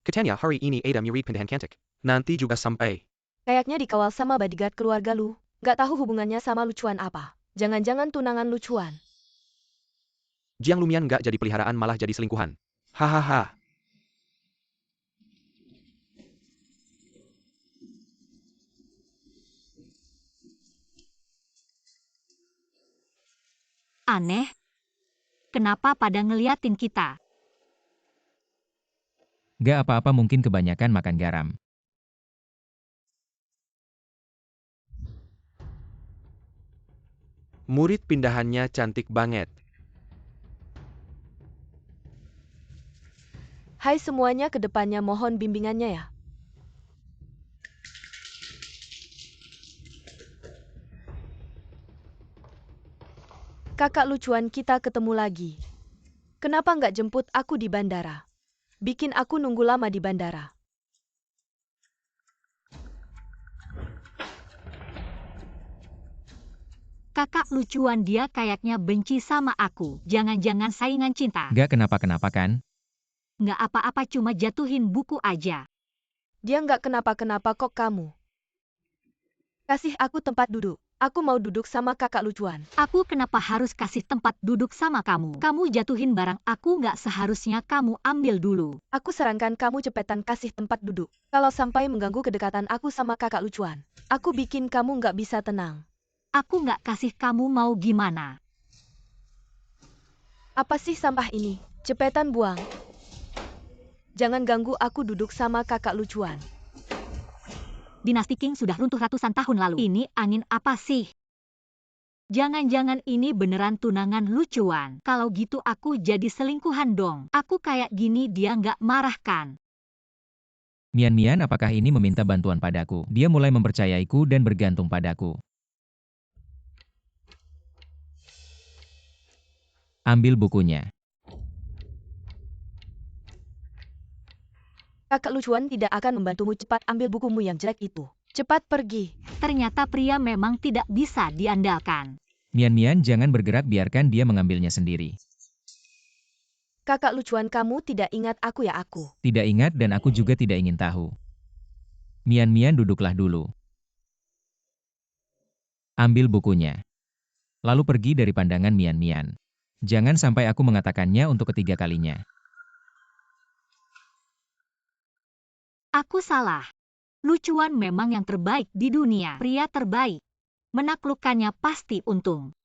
Katanya hari ini ada murid pindahan cantik. Nanti juga sampai. Kayaknya dikawal sama bodyguard keluarga Lu. Nggak tahu hubungannya sama lucuan apa. Jangan-jangan tunangan lucuan. Jiang Lumian nggak jadi peliharaan malah jadi selingkuhan. Hahaha. Aneh. Kenapa pada ngeliatin kita? Gak apa-apa, mungkin kebanyakan makan garam. Murid pindahannya cantik banget. Hai semuanya, ke depannya mohon bimbingannya ya. Kakak lucuan, kita ketemu lagi. Kenapa nggak jemput aku di bandara? Bikin aku nunggu lama di bandara. Kakak lucuan, dia kayaknya benci sama aku. Jangan-jangan saingan cinta. Gak kenapa-kenapa kan? Nggak apa-apa, cuma jatuhin buku aja. Dia nggak kenapa-kenapa kok kamu. Kasih aku tempat duduk. Aku mau duduk sama kakak lucuan. Aku kenapa harus kasih tempat duduk sama kamu? Kamu jatuhin barang aku, nggak seharusnya kamu ambil dulu. Aku sarankan kamu cepetan kasih tempat duduk. Kalau sampai mengganggu kedekatan aku sama kakak lucuan, aku bikin kamu nggak bisa tenang. Aku nggak kasih, kamu mau gimana? Apa sih sampah ini? Cepetan buang. Jangan ganggu aku duduk sama kakak lucuan. Dinasti Qing sudah runtuh ratusan tahun lalu. Ini angin apa sih? Jangan-jangan ini beneran tunangan lucuan. Kalau gitu aku jadi selingkuhan dong. Aku kayak gini dia nggak marah kan? Mian-Mian, apakah ini meminta bantuan padaku? Dia mulai mempercayaiku dan bergantung padaku. Ambil bukunya. Kakak lucuan tidak akan membantumu. Cepat ambil bukumu yang jelek itu. Cepat pergi. Ternyata pria memang tidak bisa diandalkan. Mian-Mian, jangan bergerak, biarkan dia mengambilnya sendiri. Kakak lucuan, kamu tidak ingat aku ya? Aku Tidak ingat dan aku juga tidak ingin tahu. Mian-Mian, duduklah dulu. Ambil bukunya. Lalu pergi dari pandangan Mian-Mian. Jangan sampai aku mengatakannya untuk ketiga kalinya. Aku salah. Lucuan memang yang terbaik di dunia. Pria terbaik. Menaklukkannya pasti untung.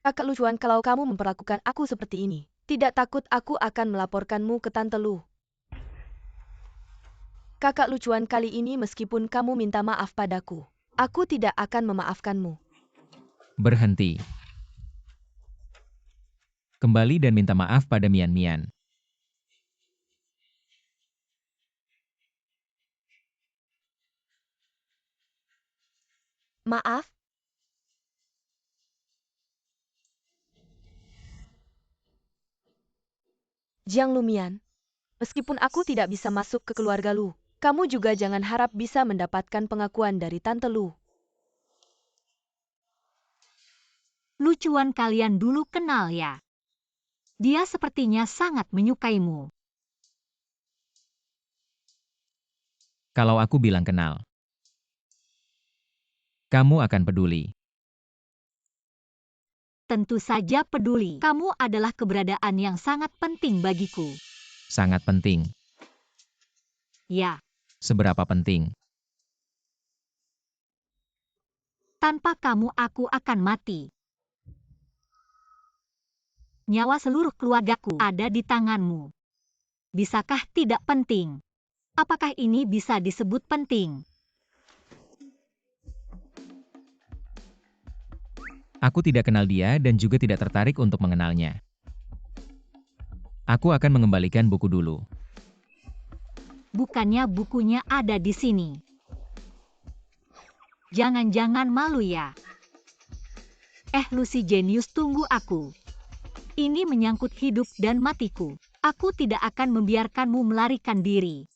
Kakak lucuan, kalau kamu memperlakukan aku seperti ini, tidak takut aku akan melaporkanmu ke Tante Lu. Kakak lucuan, kali ini meskipun kamu minta maaf padaku, aku tidak akan memaafkanmu. Berhenti. Kembali dan minta maaf pada Mian-Mian. Maaf? Jiang Lumian, meskipun aku tidak bisa masuk ke keluarga Lu, kamu juga jangan harap bisa mendapatkan pengakuan dari Tante Lu. Lucuan, kalian dulu kenal ya? Dia sepertinya sangat menyukaimu. Kalau aku bilang kenal, kamu akan peduli. Tentu saja peduli. Kamu adalah keberadaan yang sangat penting bagiku. Sangat penting. Ya, Seberapa penting? tanpa kamu aku akan mati. Nyawa seluruh keluargaku ada di tanganmu. Bisakah tidak penting? Apakah ini bisa disebut penting? Aku tidak kenal dia dan juga tidak tertarik untuk mengenalnya. Aku akan mengembalikan buku dulu. Bukannya bukunya ada di sini. Jangan-jangan malu ya? Lucy Genius, tunggu aku. Ini menyangkut hidup dan matiku. Aku tidak akan membiarkanmu melarikan diri.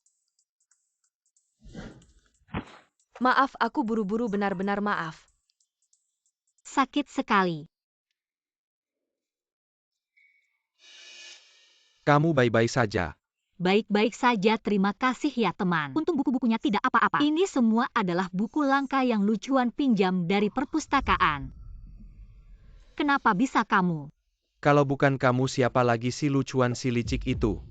Maaf, aku buru-buru, benar-benar maaf. Sakit sekali. Kamu baik-baik saja. Baik-baik saja, terima kasih ya teman. Untung buku-bukunya tidak apa-apa. Ini semua adalah buku langka yang lucuan pinjam dari perpustakaan. Kenapa bisa kamu? Kalau bukan kamu, siapa lagi si lucuan si licik itu?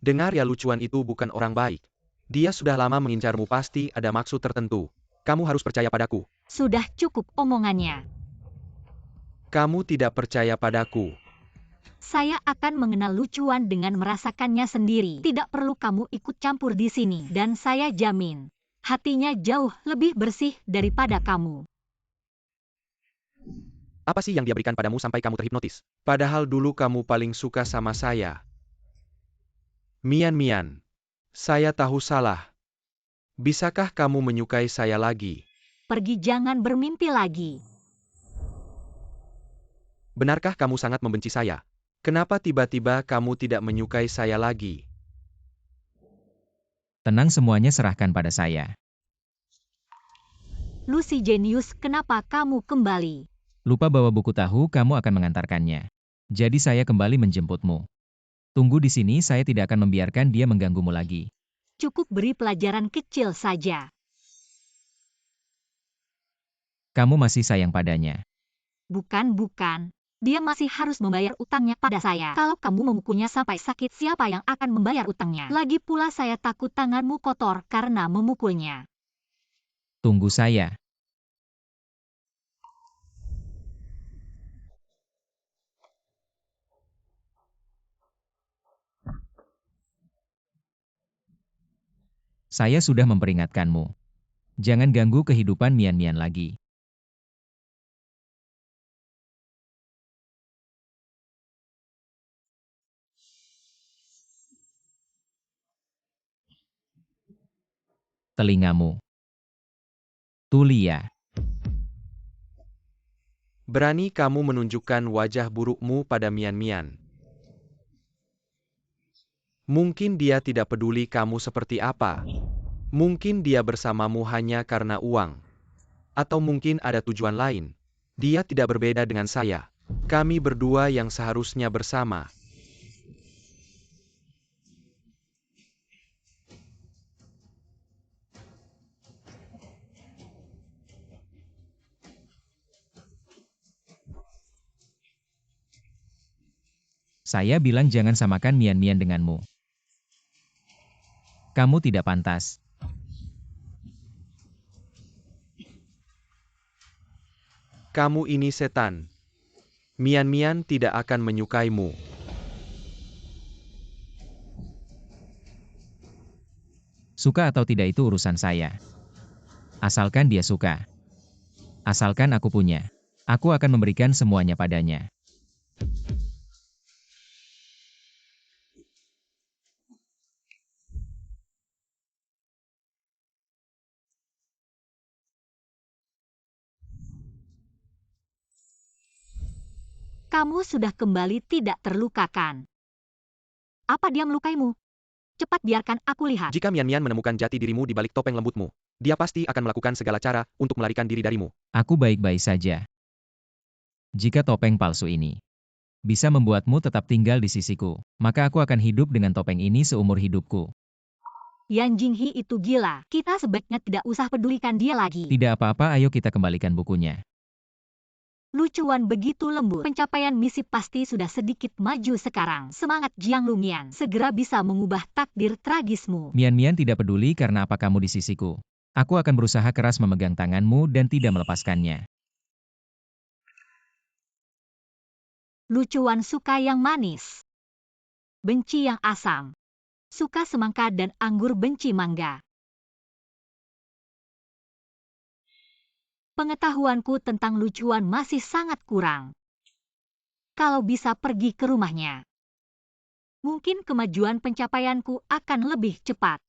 Dengar ya, lucuan itu bukan orang baik. Dia sudah lama mengincarmu, pasti ada maksud tertentu. Kamu harus percaya padaku. Sudah cukup omongannya. Kamu tidak percaya padaku. Saya akan mengenal lucuan dengan merasakannya sendiri. Tidak perlu kamu ikut campur di sini. Dan saya jamin, hatinya jauh lebih bersih daripada kamu. Apa sih yang dia berikan padamu sampai kamu terhipnotis? Padahal dulu kamu paling suka sama saya. Mian-Mian, saya tahu salah. Bisakah kamu menyukai saya lagi? Pergi, jangan bermimpi lagi. Benarkah kamu sangat membenci saya? Kenapa tiba-tiba kamu tidak menyukai saya lagi? Tenang, semuanya serahkan pada saya. Lucy Genius, kenapa kamu kembali? Lupa bawa buku tahu, kamu akan mengantarkannya. Jadi saya kembali menjemputmu. Tunggu di sini, saya tidak akan membiarkan dia mengganggumu lagi. Cukup beri pelajaran kecil saja. Kamu masih sayang padanya. Bukan. Dia masih harus membayar utangnya pada saya. Kalau kamu memukulnya sampai sakit, siapa yang akan membayar utangnya? Lagi pula saya takut tanganmu kotor karena memukulnya. Tunggu saya. Saya sudah memperingatkanmu. Jangan ganggu kehidupan Mian-Mian lagi. Telingamu. Tulia. Berani kamu menunjukkan wajah burukmu pada Mian-Mian. Mungkin dia tidak peduli kamu seperti apa. Mungkin dia bersamamu hanya karena uang. Atau mungkin ada tujuan lain. Dia tidak berbeda dengan saya. Kami berdua yang seharusnya bersama. Saya bilang jangan samakan Mian-Mian denganmu. Kamu tidak pantas. Kamu ini setan. Mian-Mian tidak akan menyukaimu. Suka atau tidak itu urusan saya. Asalkan dia suka. Asalkan aku punya. Aku akan memberikan semuanya padanya. Kamu sudah kembali tidak terlukakan. Apa dia melukaimu? Cepat biarkan aku lihat. Jika Mian-Mian menemukan jati dirimu di balik topeng lembutmu, dia pasti akan melakukan segala cara untuk melarikan diri darimu. Aku baik-baik saja. Jika topeng palsu ini bisa membuatmu tetap tinggal di sisiku, maka aku akan hidup dengan topeng ini seumur hidupku. Yan Jinghi itu gila. Kita sebaiknya tidak usah pedulikan dia lagi. Tidak apa-apa, ayo kita kembalikan bukunya. Lucuan begitu lembut. Pencapaian misi pasti sudah sedikit maju sekarang. Semangat Jiang Lumian. Segera bisa mengubah takdir tragismu. Mian-Mian tidak peduli karena apa kamu di sisiku. Aku akan berusaha keras memegang tanganmu dan tidak melepaskannya. Lucuan suka yang manis. Benci yang asam. Suka semangka dan anggur, benci mangga. Pengetahuanku tentang lucuan masih sangat kurang. Kalau bisa pergi ke rumahnya, mungkin kemajuan pencapaianku akan lebih cepat.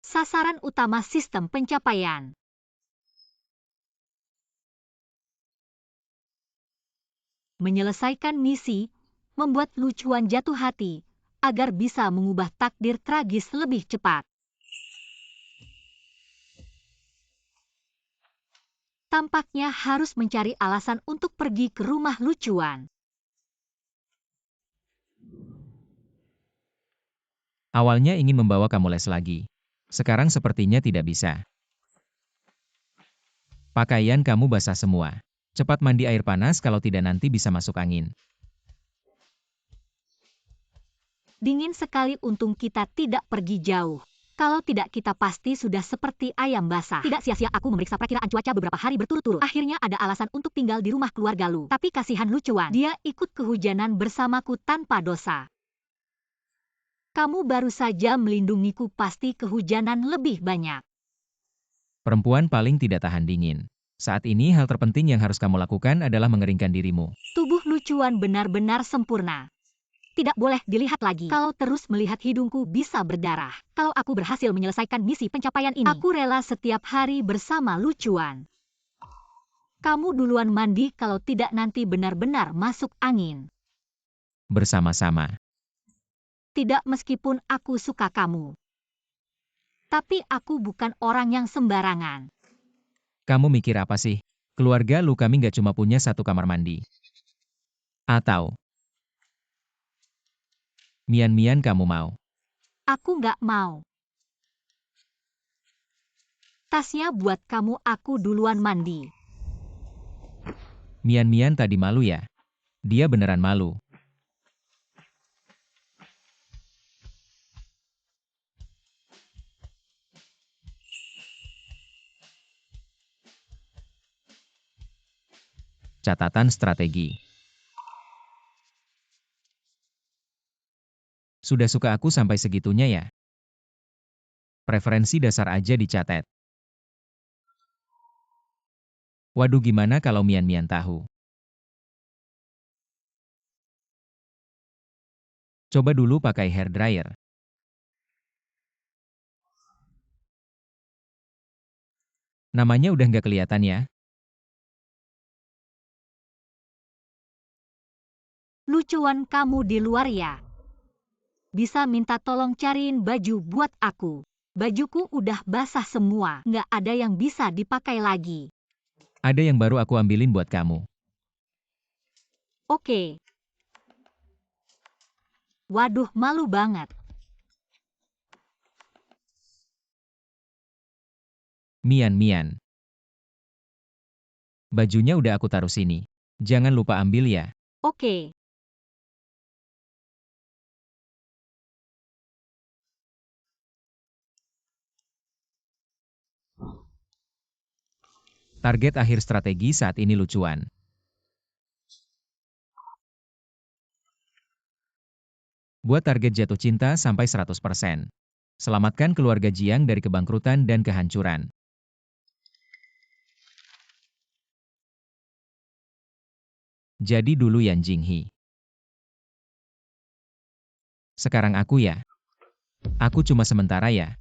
Sasaran utama sistem pencapaian. Menyelesaikan misi, membuat lucuan jatuh hati, agar bisa mengubah takdir tragis lebih cepat. Tampaknya harus mencari alasan untuk pergi ke rumah lucuan. Awalnya ingin membawa kamu les lagi. Sekarang sepertinya tidak bisa. Pakaian kamu basah semua. Cepat mandi air panas, kalau tidak nanti bisa masuk angin. Dingin sekali, untung kita tidak pergi jauh. Kalau tidak kita pasti sudah seperti ayam basah. Tidak sia-sia aku memeriksa perkiraan cuaca beberapa hari berturut-turut. Akhirnya ada alasan untuk tinggal di rumah keluarga Lu. Tapi kasihan lucuan, dia ikut kehujanan bersamaku tanpa dosa. Kamu baru saja melindungiku, pasti kehujanan lebih banyak. Perempuan paling tidak tahan dingin. Saat ini hal terpenting yang harus kamu lakukan adalah mengeringkan dirimu. Tubuh lucuan benar-benar sempurna. Tidak boleh dilihat lagi. Kalau terus melihat hidungku bisa berdarah. Kalau aku berhasil menyelesaikan misi pencapaian ini, aku rela setiap hari bersama lucuan. Kamu duluan mandi, kalau tidak nanti benar-benar masuk angin. bersama-sama. Tidak meskipun aku suka kamu. Tapi aku bukan orang yang sembarangan. Kamu mikir apa sih? Keluarga lu kami nggak cuma punya satu kamar mandi. Atau mian-mian kamu mau? Aku nggak mau. Tasnya buat kamu, aku duluan mandi. Mian-mian tadi malu ya? Dia beneran malu. Catatan strategi. Sudah suka aku sampai segitunya ya? Preferensi dasar aja dicatat. Waduh, gimana kalau mian-mian tahu? Coba dulu pakai hair dryer. Namanya udah nggak kelihatan ya? Lucuan kamu di luar ya. Bisa minta tolong cariin baju buat aku. Bajuku udah basah semua, nggak ada yang bisa dipakai lagi. Ada yang baru aku ambilin buat kamu. Oke. Waduh, malu banget. Mian-mian. Bajunya udah aku taruh sini. Jangan lupa ambil ya. Oke. Target akhir strategi saat ini lucuan. Buat target jatuh cinta sampai 100%. Selamatkan keluarga Jiang dari kebangkrutan dan kehancuran. Jadi dulu Yan Jinghi. Sekarang aku ya. Aku cuma sementara ya.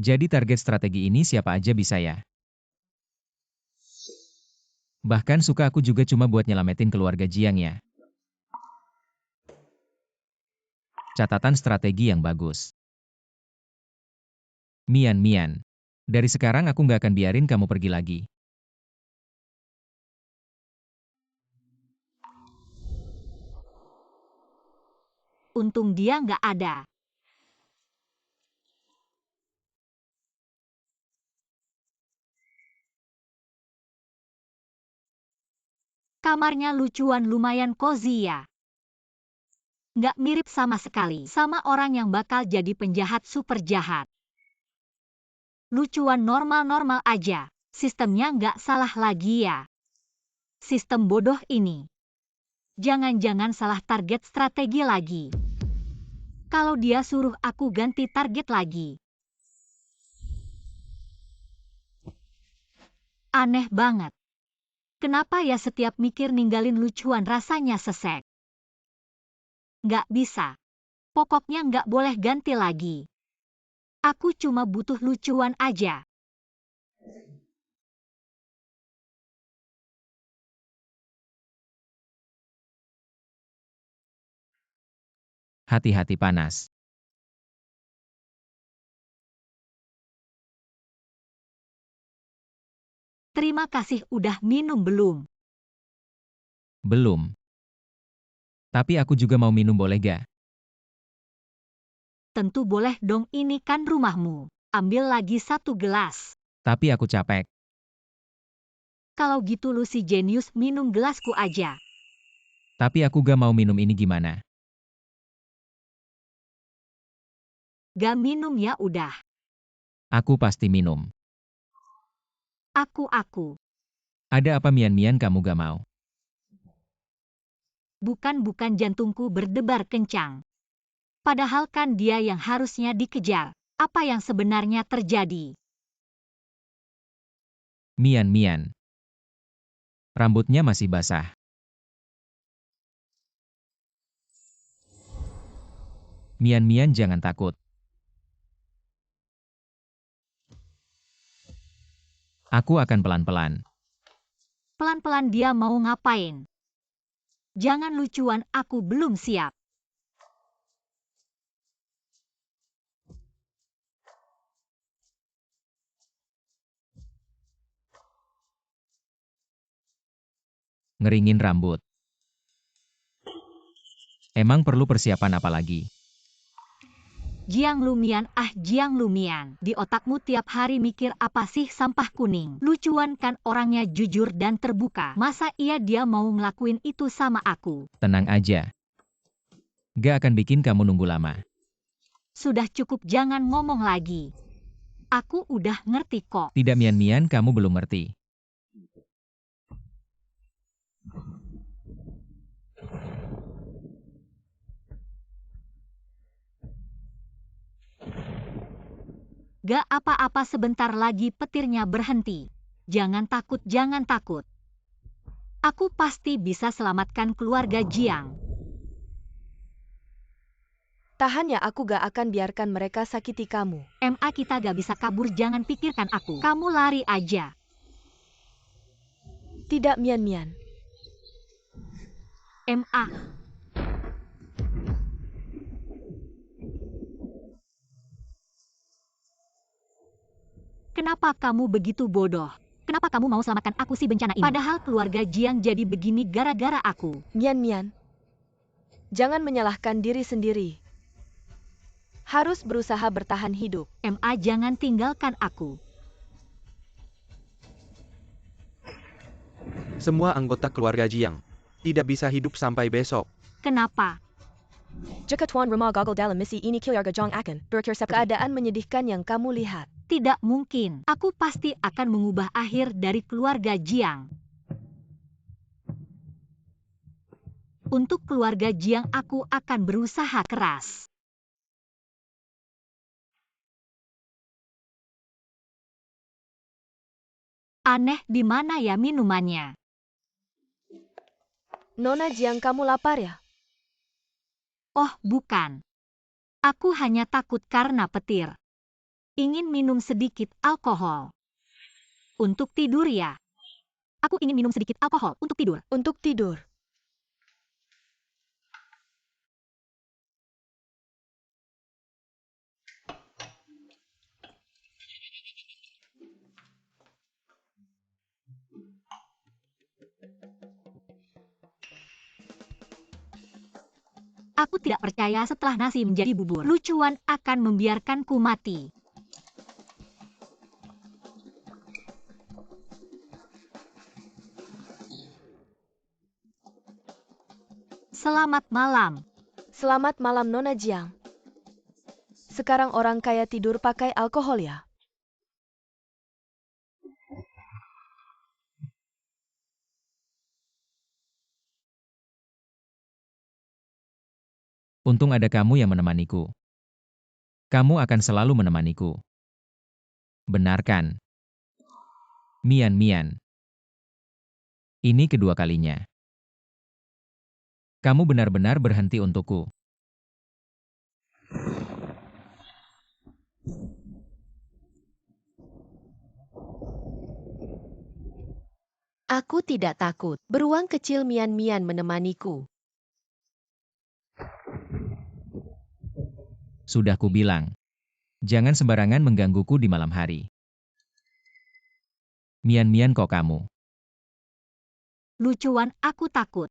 Jadi target strategi ini siapa aja bisa ya. Bahkan suka aku juga cuma buat nyelamatin keluarga Jiang ya. Catatan strategi yang bagus. Mian-mian. Dari sekarang aku nggak akan biarin kamu pergi lagi. Untung dia nggak ada. Kamarnya lucuan, lumayan cozy ya. Nggak mirip sama sekali sama orang yang bakal jadi penjahat super jahat. Lucuan normal-normal aja. Sistemnya nggak salah lagi ya. Sistem bodoh ini. Jangan-jangan salah target strategi lagi. Kalau dia suruh aku ganti target lagi. Aneh banget. Kenapa ya setiap mikir ninggalin lucuan rasanya sesek? Nggak bisa. Pokoknya nggak boleh ganti lagi. Aku cuma butuh lucuan aja. Hati-hati panas. Terima kasih, udah minum belum? Belum. Tapi aku juga mau minum, boleh gak? Tentu boleh dong, ini kan rumahmu. Ambil lagi satu gelas. Tapi aku capek. Kalau gitu lu si jenius, minum gelasku aja. Tapi aku gak mau minum ini, gimana? Gak minum ya udah. Aku pasti minum. Aku. Ada apa mian-mian kamu gak mau? Bukan jantungku berdebar kencang. Padahal kan dia yang harusnya dikejar. Apa yang sebenarnya terjadi? Mian-mian. Rambutnya masih basah. Mian-mian jangan takut. Aku akan pelan-pelan. Pelan-pelan dia mau ngapain? Jangan lucuan, aku belum siap. Ngeringin rambut. Emang perlu persiapan apa lagi? Jiang Lumian, Jiang Lumian. Di otakmu tiap hari mikir apa sih sampah kuning? Lucuan kan orangnya jujur dan terbuka. Masa dia mau ngelakuin itu sama aku? Tenang aja. Gak akan bikin kamu nunggu lama. Sudah cukup, jangan ngomong lagi. Aku udah ngerti kok. Tidak Mian, kamu belum ngerti. Gak apa-apa, sebentar lagi petirnya berhenti. Jangan takut, jangan takut. Aku pasti bisa selamatkan keluarga Jiang. Tahan ya, aku gak akan biarkan mereka sakiti kamu. Kita gak bisa kabur, jangan pikirkan aku. Kamu lari aja. Tidak Mian. Ma. Kenapa kamu begitu bodoh? Kenapa kamu mau selamatkan aku si bencana ini? Padahal keluarga Jiang jadi begini gara-gara aku. Mian. Jangan menyalahkan diri sendiri. Harus berusaha bertahan hidup. Jangan tinggalkan aku. Semua anggota keluarga Jiang tidak bisa hidup sampai besok. Kenapa? Jika Tuan Rumah gagal dalam misi ini, keluarga Jiang akan berakhir seperti keadaan menyedihkan yang kamu lihat. Tidak mungkin. Aku pasti akan mengubah akhir dari keluarga Jiang. Untuk keluarga Jiang, aku akan berusaha keras. Aneh, di mana ya minumannya? Nona Jiang, kamu lapar ya? Oh, bukan. Aku hanya takut karena petir. Ingin minum sedikit alkohol. Untuk tidur ya. Aku ingin minum sedikit alkohol untuk tidur. Untuk tidur. Aku tidak percaya setelah nasi menjadi bubur, lucuan akan membiarkanku mati. Selamat malam. Selamat malam Nona Jiang. Sekarang orang kaya tidur pakai alkohol ya? Untung ada kamu yang menemaniku. Kamu akan selalu menemaniku. Benar kan? Mian. Ini kedua kalinya. Kamu benar-benar berhenti untukku. Aku tidak takut. Beruang kecil Mian menemaniku. Sudah kubilang. Jangan sembarangan menggangguku di malam hari. Mian kok kamu. Lucuan, aku takut.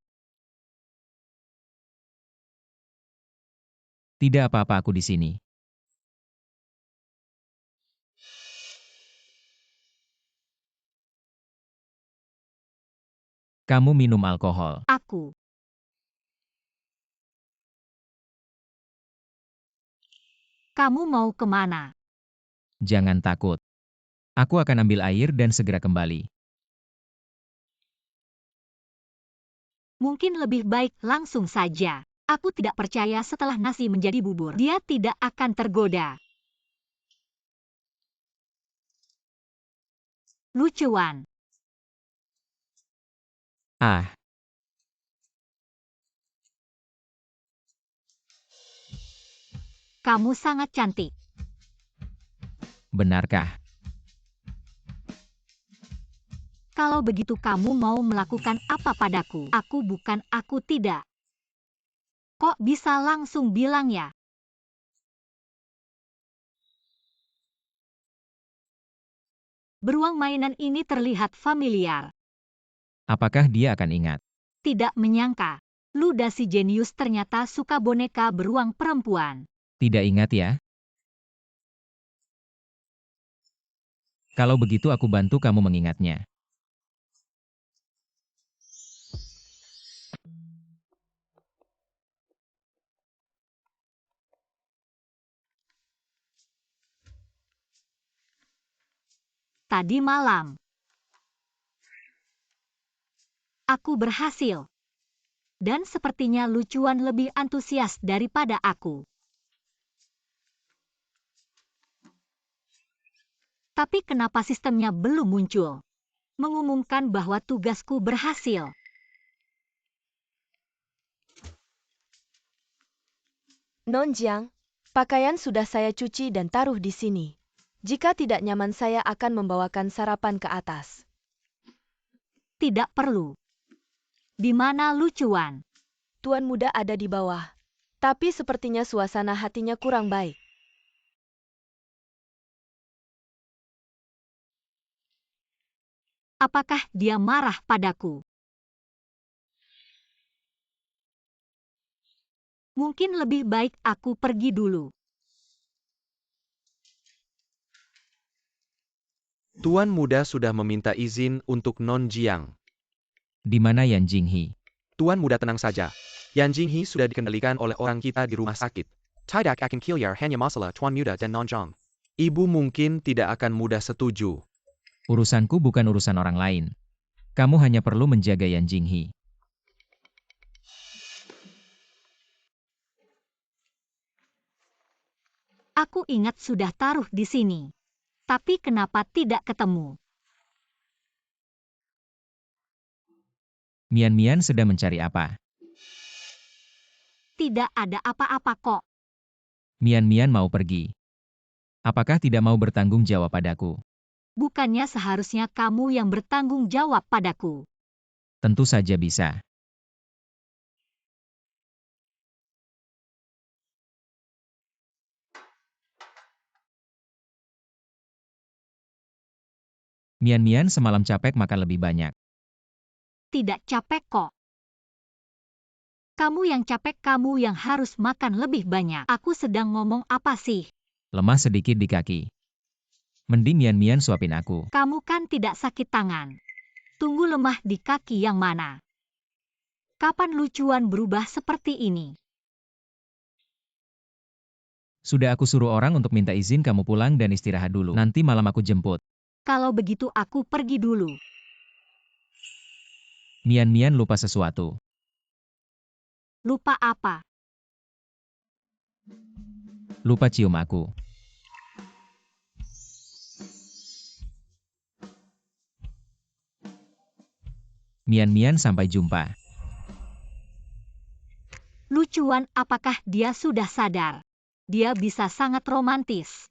Tidak apa-apa, aku di sini. Kamu minum alkohol. Aku. Kamu mau kemana? Jangan takut. Aku akan ambil air dan segera kembali. Mungkin lebih baik langsung saja. Aku tidak percaya setelah nasi menjadi bubur, dia tidak akan tergoda. Lucuan. Ah, Kamu sangat cantik. Kalau begitu kamu mau melakukan apa padaku? Aku tidak. Kok bisa langsung bilang ya? Beruang mainan ini terlihat familiar. Apakah dia akan ingat? Tidak menyangka, Luda si jenius ternyata suka boneka beruang perempuan. Tidak ingat ya? Kalau begitu aku bantu kamu mengingatnya. Tadi malam, aku berhasil. Dan sepertinya lucuan lebih antusias daripada aku. Tapi kenapa sistemnya belum muncul? Mengumumkan bahwa tugasku berhasil. Non Jiang, pakaian sudah saya cuci dan taruh di sini. Jika tidak nyaman saya akan membawakan sarapan ke atas. Tidak perlu. Di mana lucuan? Tuan muda ada di bawah. Tapi sepertinya suasana hatinya kurang baik. Apakah dia marah padaku? Mungkin lebih baik aku pergi dulu. Tuan muda sudah meminta izin untuk Non Jiang. Di mana Yan Jinghe? Tuan muda tenang saja. Yan Jinghe sudah dikendalikan oleh orang kita di rumah sakit. Tidak akan kilyar hanya masalah Tuan muda dan Non Jiang. Ibu mungkin tidak akan mudah setuju. Urusanku bukan urusan orang lain. Kamu hanya perlu menjaga Yan Jinghe. Aku ingat sudah taruh di sini. Tapi kenapa tidak ketemu? Mian sedang mencari apa? Tidak ada apa-apa kok. Mian mau pergi. Apakah tidak mau bertanggung jawab padaku? Bukannya seharusnya kamu yang bertanggung jawab padaku. Tentu saja bisa. Mian semalam capek makan lebih banyak. Tidak capek kok. Kamu yang capek, kamu yang harus makan lebih banyak. Aku sedang ngomong apa sih? Lemah sedikit di kaki. Mending Mian suapin aku. Kamu kan tidak sakit tangan. Tunggu, lemah di kaki yang mana? Kapan lucuan berubah seperti ini? Sudah aku suruh orang untuk minta izin kamu pulang dan istirahat dulu. Nanti malam aku jemput. Kalau begitu aku pergi dulu. Mian lupa sesuatu. Lupa apa? Lupa cium aku. Mian sampai jumpa. Lucuan, apakah dia sudah sadar? Dia bisa sangat romantis.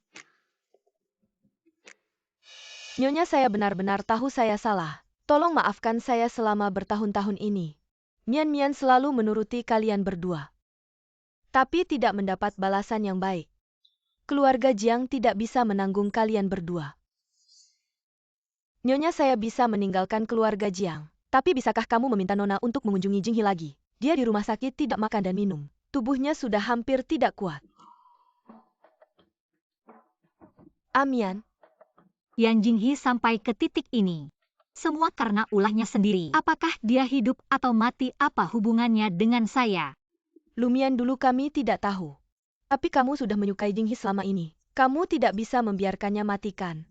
Nyonya, saya benar-benar tahu saya salah. Tolong maafkan saya selama bertahun-tahun ini. Mian selalu menuruti kalian berdua. Tapi tidak mendapat balasan yang baik. Keluarga Jiang tidak bisa menanggung kalian berdua. Nyonya, saya bisa meninggalkan keluarga Jiang. Tapi bisakah kamu meminta Nona untuk mengunjungi Jinghe lagi? Dia di rumah sakit tidak makan dan minum. Tubuhnya sudah hampir tidak kuat. Mian. Yan Jinghe sampai ke titik ini. Semua karena ulahnya sendiri. Apakah dia hidup atau mati? Apa hubungannya dengan saya? Lumian, dulu kami tidak tahu. Tapi kamu sudah menyukai Jinghe selama ini. Kamu tidak bisa membiarkannya matikan.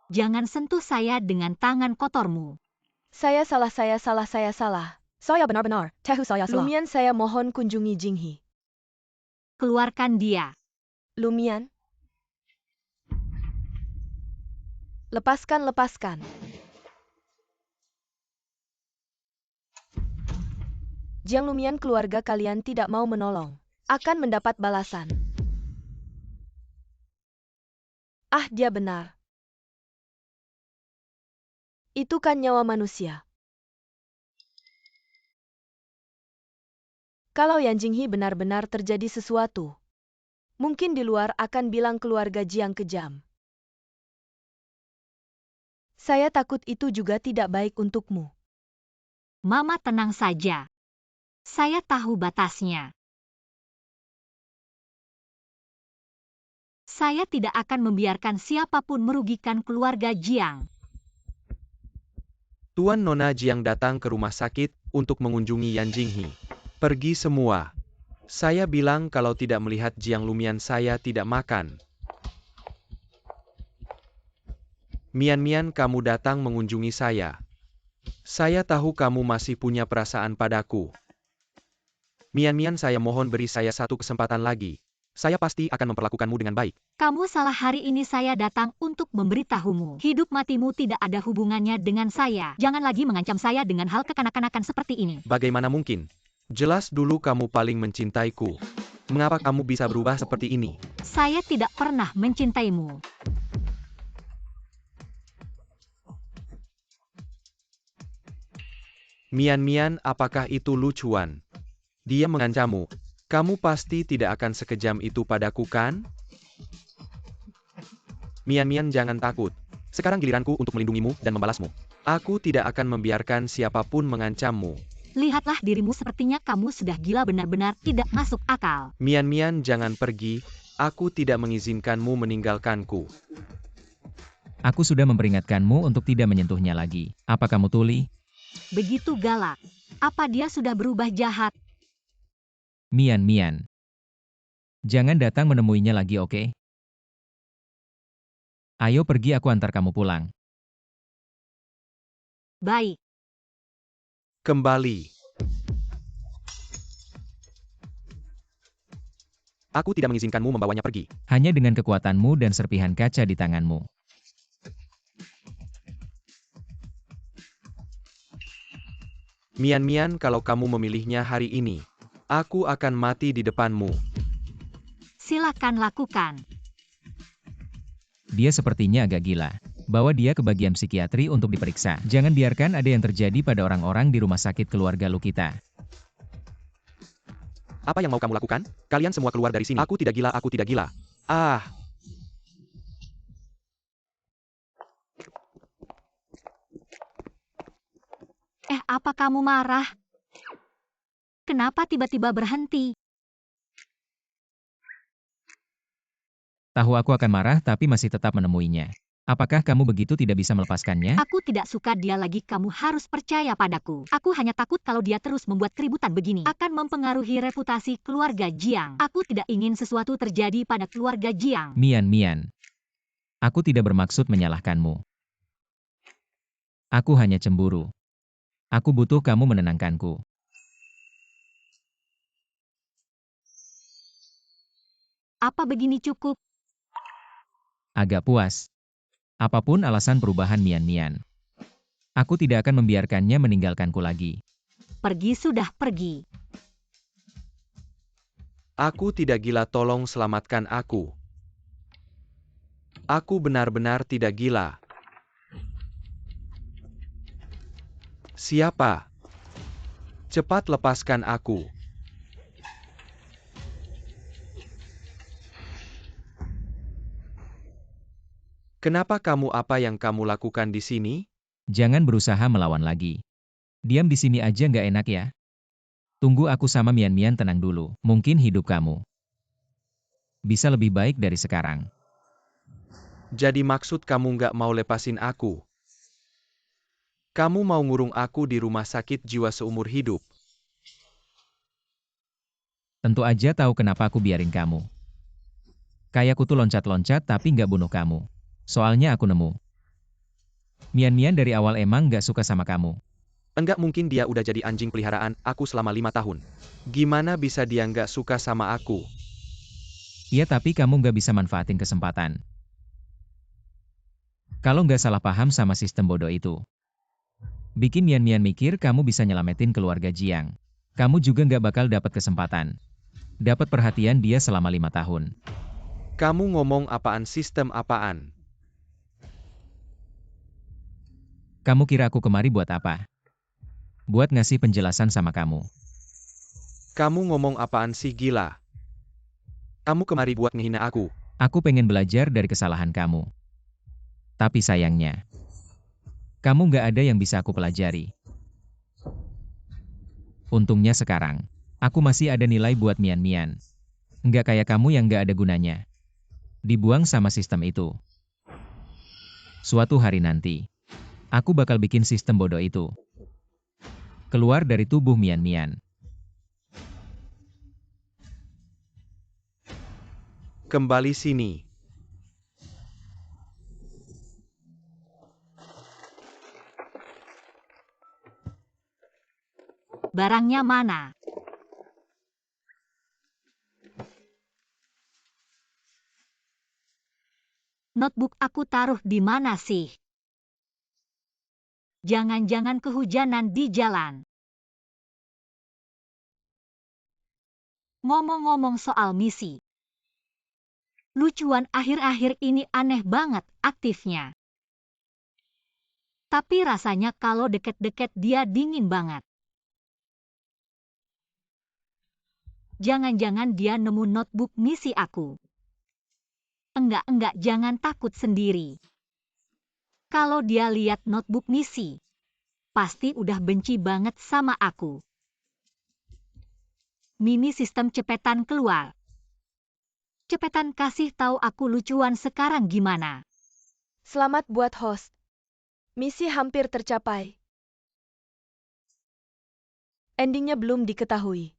Jangan sentuh saya dengan tangan kotormu. Saya salah. Saya benar-benar. Lumian, saya mohon kunjungi Jinghe. Keluarkan dia. Lumian. Lepaskan. Jiang Lumian, keluarga kalian tidak mau menolong. Akan mendapat balasan. Dia benar. Itu kan nyawa manusia. Kalau Yan Jinghe benar-benar terjadi sesuatu, mungkin di luar akan bilang keluarga Jiang kejam. Saya takut itu juga tidak baik untukmu. Mama tenang saja. Saya tahu batasnya. Saya tidak akan membiarkan siapapun merugikan keluarga Jiang. Tuan Nona Jiang datang ke rumah sakit untuk mengunjungi Yan Jinghe. Pergi semua. Saya bilang kalau tidak melihat Jiang Lumian saya tidak makan. Mian, kamu datang mengunjungi saya. Saya tahu kamu masih punya perasaan padaku. Mian, saya mohon beri saya satu kesempatan lagi. Saya pasti akan memperlakukanmu dengan baik. Kamu salah, hari ini saya datang untuk memberitahumu. Hidup matimu tidak ada hubungannya dengan saya. Jangan lagi mengancam saya dengan hal kekanak-kanakan seperti ini. Bagaimana mungkin? Jelas dulu kamu paling mencintaiku. Mengapa kamu bisa berubah seperti ini? Saya tidak pernah mencintaimu. Mian, apakah itu lucuan? Dia mengancammu. Kamu pasti tidak akan sekejam itu padaku kan? Mian, jangan takut. Sekarang giliranku untuk melindungimu dan membalasmu. Aku tidak akan membiarkan siapapun mengancammu. Lihatlah dirimu, sepertinya kamu sudah gila, benar-benar tidak masuk akal. Mian, jangan pergi. Aku tidak mengizinkanmu meninggalkanku. Aku sudah memperingatkanmu untuk tidak menyentuhnya lagi. Apa kamu tuli? Begitu galak. Apa dia sudah berubah jahat? Mian. Jangan datang menemuinya lagi, oke? Ayo pergi, aku antar kamu pulang. Baik. Kembali. Aku tidak mengizinkanmu membawanya pergi. Hanya dengan kekuatanmu dan serpihan kaca di tanganmu. Mian, kalau kamu memilihnya hari ini, aku akan mati di depanmu. Silakan lakukan. Dia sepertinya agak gila. Bawa dia ke bagian psikiatri untuk diperiksa. Jangan biarkan ada yang terjadi pada orang-orang di rumah sakit keluarga lu kita. Apa yang mau kamu lakukan? Kalian semua keluar dari sini. Aku tidak gila, aku tidak gila. Ah. Apa kamu marah? Kenapa tiba-tiba berhenti? Tahu aku akan marah tapi masih tetap menemuinya. Apakah kamu begitu tidak bisa melepaskannya? Aku tidak suka dia lagi, kamu harus percaya padaku. Aku hanya takut kalau dia terus membuat keributan begini. Akan mempengaruhi reputasi keluarga Jiang. Aku tidak ingin sesuatu terjadi pada keluarga Jiang. Mian. Aku tidak bermaksud menyalahkanmu. Aku hanya cemburu. Aku butuh kamu menenangkanku. Apa begini cukup? Agak puas. Apapun alasan perubahan Mian. Aku tidak akan membiarkannya meninggalkanku lagi. Pergi sudah pergi. Aku tidak gila, tolong selamatkan aku. Aku benar-benar tidak gila. Siapa? Cepat lepaskan aku. Kenapa kamu, apa yang kamu lakukan di sini? Jangan berusaha melawan lagi. Diam di sini aja nggak enak ya? Tunggu, aku sama Mian tenang dulu. Mungkin hidup kamu bisa lebih baik dari sekarang. Jadi maksud kamu nggak mau lepasin aku? Kamu mau ngurung aku di rumah sakit jiwa seumur hidup? Tentu aja tahu kenapa aku biarin kamu. Kayak kutu loncat-loncat tapi nggak bunuh kamu. Soalnya aku nemu. Mian dari awal emang nggak suka sama kamu. Enggak mungkin, dia udah jadi anjing peliharaan aku selama 5 tahun. Gimana bisa dia nggak suka sama aku? Iya, tapi kamu nggak bisa manfaatin kesempatan. Kalau nggak salah paham sama sistem bodoh itu. Bikin Mian mikir kamu bisa nyelamatin keluarga Jiang. Kamu juga nggak bakal dapat kesempatan. Dapat perhatian dia selama 5 tahun. Kamu ngomong apaan, sistem apaan? Kamu kira aku kemari buat apa? Buat ngasih penjelasan sama kamu. Kamu ngomong apaan sih gila? Kamu kemari buat ngehina aku. Aku pengen belajar dari kesalahan kamu. Tapi sayangnya, kamu nggak ada yang bisa aku pelajari. Untungnya sekarang, aku masih ada nilai buat Mian-Mian. Nggak kayak kamu yang nggak ada gunanya. Dibuang sama sistem itu. Suatu hari nanti, aku bakal bikin sistem bodoh itu keluar dari tubuh Mian-Mian. Kembali sini. Barangnya mana? Notebook aku taruh di mana sih? Jangan-jangan kehujanan di jalan. Ngomong-ngomong soal misi. Lucuan akhir-akhir ini aneh banget aktifnya. Tapi rasanya kalau deket-deket dia dingin banget. Jangan-jangan dia nemu notebook misi aku. Enggak, jangan takut sendiri. Kalau dia lihat notebook misi, pasti udah benci banget sama aku. Mini sistem cepetan keluar. Cepetan kasih tahu aku lucuan sekarang gimana. Selamat buat host. Misi hampir tercapai. Endingnya belum diketahui.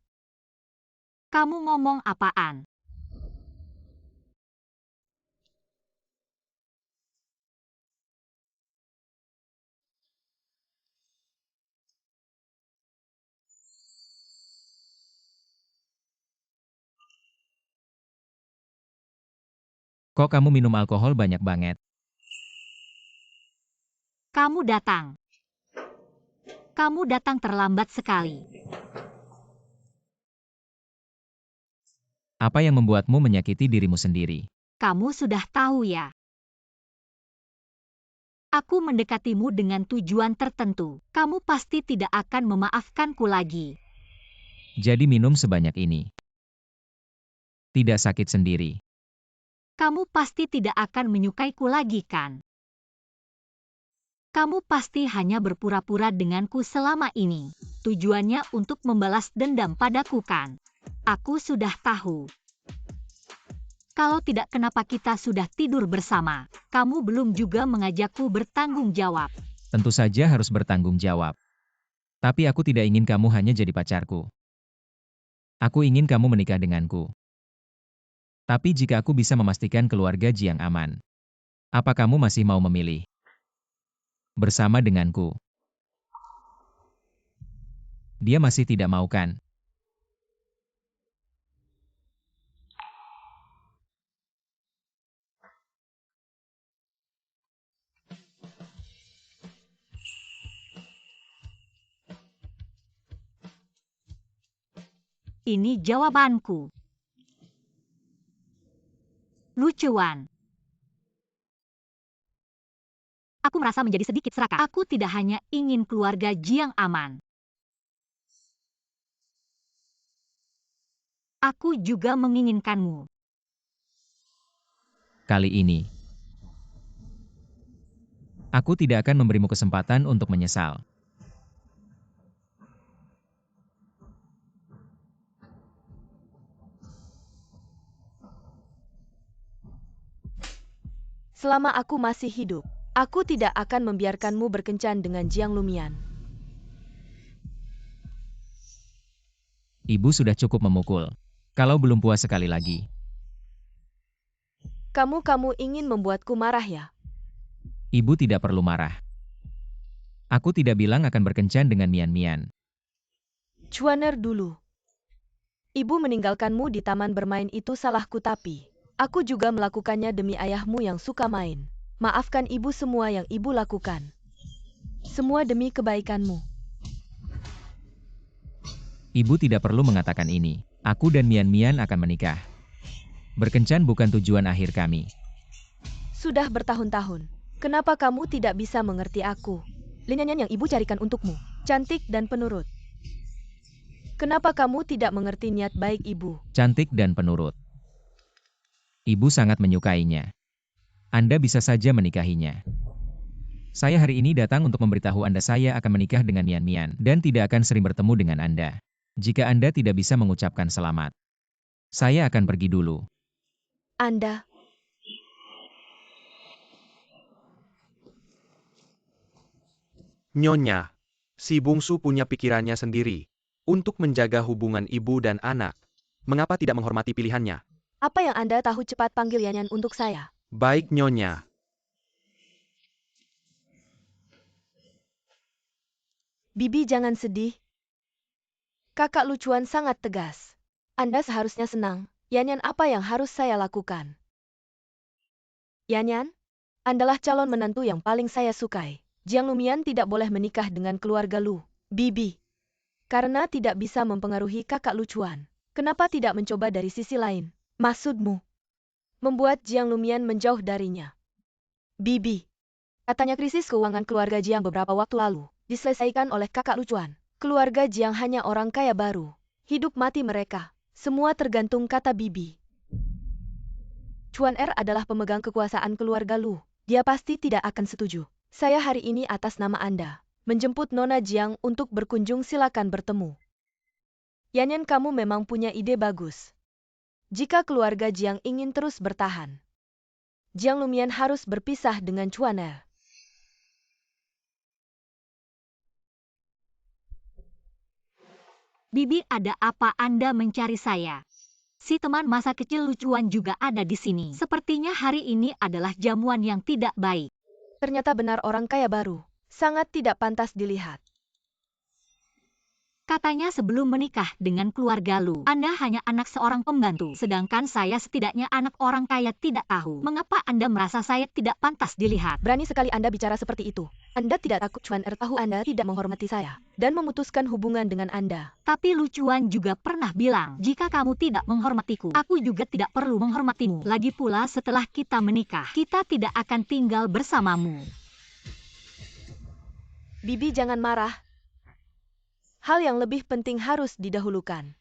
Kamu ngomong apaan? Kok kamu minum alkohol banyak banget? Kamu datang. Kamu datang terlambat sekali. Apa yang membuatmu menyakiti dirimu sendiri? Kamu sudah tahu ya. Aku mendekatimu dengan tujuan tertentu. Kamu pasti tidak akan memaafkanku lagi. Jadi minum sebanyak ini. Tidak sakit sendiri. Kamu pasti tidak akan menyukaiku lagi kan? Kamu pasti hanya berpura-pura denganku selama ini. Tujuannya untuk membalas dendam padaku kan? Aku sudah tahu. Kalau tidak kenapa kita sudah tidur bersama. Kamu belum juga mengajakku bertanggung jawab. Tentu saja harus bertanggung jawab. Tapi aku tidak ingin kamu hanya jadi pacarku. Aku ingin kamu menikah denganku. Tapi jika aku bisa memastikan keluarga Jiang aman, apa kamu masih mau memilih bersama denganku? Dia masih tidak mau kan? Ini jawabanku. Lucuan. Aku merasa menjadi sedikit serakah. Aku tidak hanya ingin keluarga Jiang aman. Aku juga menginginkanmu. Kali ini, aku tidak akan memberimu kesempatan untuk menyesal. Selama aku masih hidup, aku tidak akan membiarkanmu berkencan dengan Jiang Lumian. Ibu sudah cukup memukul. Kalau belum puas sekali lagi. Kamu ingin membuatku marah ya? Ibu tidak perlu marah. Aku tidak bilang akan berkencan dengan Mian-Mian. Chuaner dulu. Ibu meninggalkanmu di taman bermain itu salahku tapi aku juga melakukannya demi ayahmu yang suka main. Maafkan ibu semua yang ibu lakukan. Semua demi kebaikanmu. Ibu tidak perlu mengatakan ini. Aku dan Mian-Mian akan menikah. Berkencan bukan tujuan akhir kami. Sudah bertahun-tahun. Kenapa kamu tidak bisa mengerti aku? Linyanyan yang ibu carikan untukmu, cantik dan penurut. Kenapa kamu tidak mengerti niat baik ibu? Cantik dan penurut. Ibu sangat menyukainya. Anda bisa saja menikahinya. Saya hari ini datang untuk memberitahu Anda saya akan menikah dengan Mian Mian dan tidak akan sering bertemu dengan Anda. Jika Anda tidak bisa mengucapkan selamat, saya akan pergi dulu. Anda, Nyonya, si bungsu punya pikirannya sendiri. Untuk menjaga hubungan ibu dan anak, mengapa tidak menghormati pilihannya? apa yang Anda tahu cepat panggil Yanyan untuk saya. Baik Nyonya. Bibi jangan sedih. Kakak Lucuan sangat tegas. Anda seharusnya senang. Yanyan, apa yang harus saya lakukan? Yanyan, Andalah calon menantu yang paling saya sukai. Jiang Lumian tidak boleh menikah dengan keluarga Lu, Bibi. Karena tidak bisa mempengaruhi kakak Lucuan. Kenapa tidak mencoba dari sisi lain? Maksudmu? Membuat Jiang Lumian menjauh darinya. Bibi. Katanya krisis keuangan keluarga Jiang beberapa waktu lalu diselesaikan oleh kakak Lucuan. Keluarga Jiang hanya orang kaya baru. Hidup mati mereka. Semua tergantung, kata Bibi. Chuan Er adalah pemegang kekuasaan keluarga Lu. Dia pasti tidak akan setuju. Saya hari ini atas nama Anda menjemput Nona Jiang untuk berkunjung, silakan bertemu. Yanyan, kamu memang punya ide bagus. Jika keluarga Jiang ingin terus bertahan, Jiang Lumian harus berpisah dengan Chuan Er. Bibi, ada apa Anda mencari saya? Si teman masa kecil Lucuan juga ada di sini. Sepertinya hari ini adalah jamuan yang tidak baik. Ternyata benar, orang kaya baru. Sangat tidak pantas dilihat. Katanya sebelum menikah dengan keluarga Lu, Anda hanya anak seorang pembantu. Sedangkan saya setidaknya anak orang kaya. Tidak tahu mengapa Anda merasa saya tidak pantas dilihat. Berani sekali Anda bicara seperti itu. Anda tidak takut Chuan Er tahu Anda tidak menghormati saya dan memutuskan hubungan dengan Anda. Tapi Lucuan juga pernah bilang, jika kamu tidak menghormatiku, aku juga tidak perlu menghormatimu. Lagi pula setelah kita menikah, kita tidak akan tinggal bersamamu. Bibi jangan marah. Hal yang lebih penting harus didahulukan.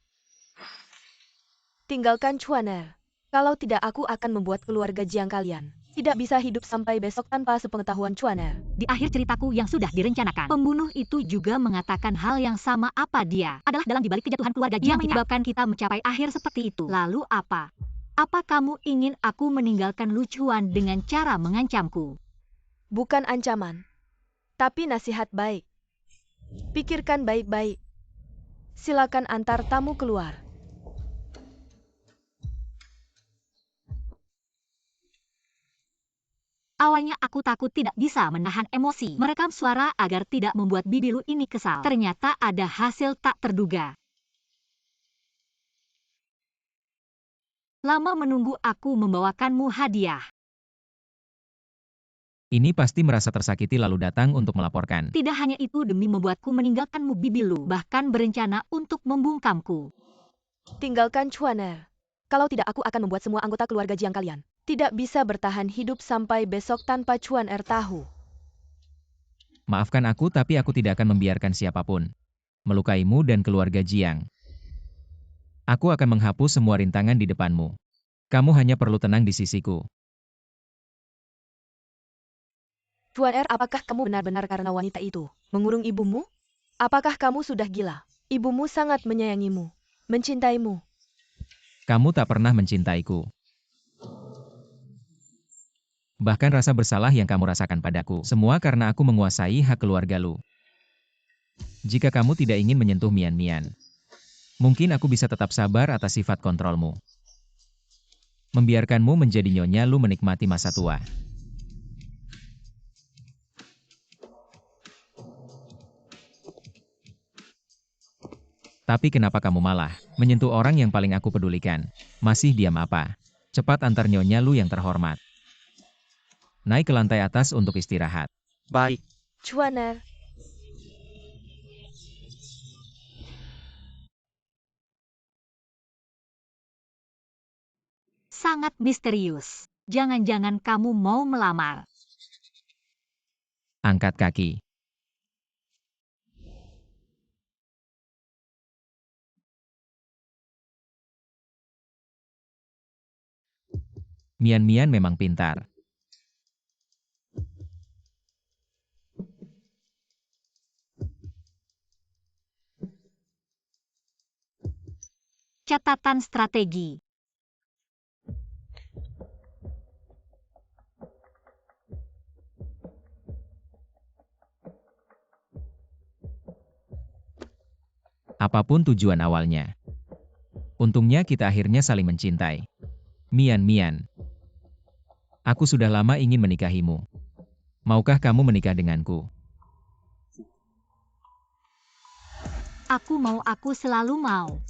Tinggalkan Chuan Er. Kalau tidak, aku akan membuat keluarga Jiang kalian tidak bisa hidup sampai besok tanpa sepengetahuan Chuan Er. Di akhir ceritaku yang sudah direncanakan, pembunuh itu juga mengatakan hal yang sama. Apa dia adalah dalam dibalik kejatuhan keluarga Jiang yang menyebabkan kita mencapai akhir seperti itu? Lalu apa? Apa kamu ingin aku meninggalkan Lucuan dengan cara mengancamku? Bukan ancaman, tapi nasihat baik. Pikirkan baik-baik. Silakan antar tamu keluar. Awalnya aku takut tidak bisa menahan emosi, merekam suara agar tidak membuat Bibi Lu ini kesal. Ternyata ada hasil tak terduga. Lama menunggu aku membawakanmu hadiah. Ini pasti merasa tersakiti lalu datang untuk melaporkan. Tidak hanya itu, demi membuatku meninggalkanmu Bibi Lu, bahkan berencana untuk membungkamku. Tinggalkan Chuan Er. Kalau tidak, aku akan membuat semua anggota keluarga Jiang kalian tidak bisa bertahan hidup sampai besok tanpa Chuan Er tahu. Maafkan aku, tapi aku tidak akan membiarkan siapapun melukaimu dan keluarga Jiang. Aku akan menghapus semua rintangan di depanmu. Kamu hanya perlu tenang di sisiku. Chuan Er, apakah kamu benar-benar karena wanita itu mengurung ibumu? Apakah kamu sudah gila? Ibumu sangat menyayangimu, mencintaimu. Kamu tak pernah mencintaiku. Bahkan rasa bersalah yang kamu rasakan padaku, semua karena aku menguasai hak keluarga Lu. Jika kamu tidak ingin menyentuh Mian Mian, mungkin aku bisa tetap sabar atas sifat kontrolmu. Membiarkanmu menjadi nyonya Lu menikmati masa tua. Tapi kenapa kamu malah menyentuh orang yang paling aku pedulikan? Masih diam apa? Cepat antar nyonya Lu yang terhormat naik ke lantai atas untuk istirahat. Baik. Chuan Er. Sangat misterius. Jangan-jangan kamu mau melamar. Angkat kaki. Mian memang pintar. Catatan strategi. Apapun tujuan awalnya. Untungnya kita akhirnya saling mencintai. Mian. Aku sudah lama ingin menikahimu. Maukah kamu menikah denganku? Aku selalu mau.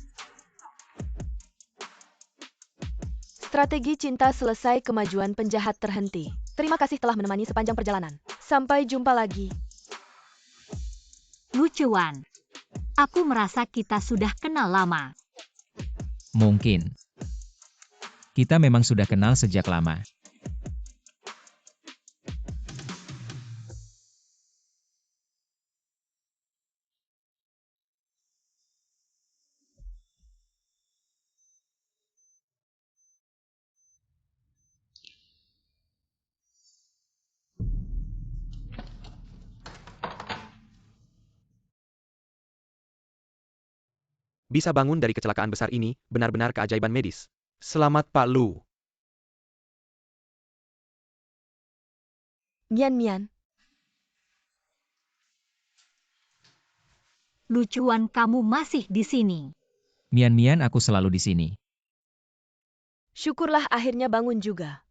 Strategi cinta selesai, kemajuan penjahat terhenti. Terima kasih telah menemani sepanjang perjalanan. Sampai jumpa lagi. Lucuan. Aku merasa kita sudah kenal lama. Mungkin. Kita memang sudah kenal sejak lama. Bisa bangun dari kecelakaan besar ini, benar-benar keajaiban medis. Selamat Pak Lu. Mian. Lucuan, kamu masih di sini. Mian, aku selalu di sini. Syukurlah akhirnya bangun juga.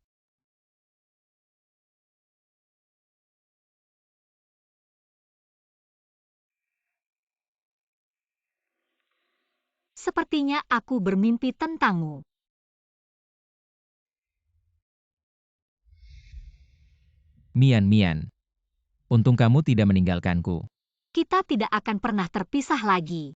Sepertinya aku bermimpi tentangmu. Mian. Untung kamu tidak meninggalkanku. Kita tidak akan pernah terpisah lagi.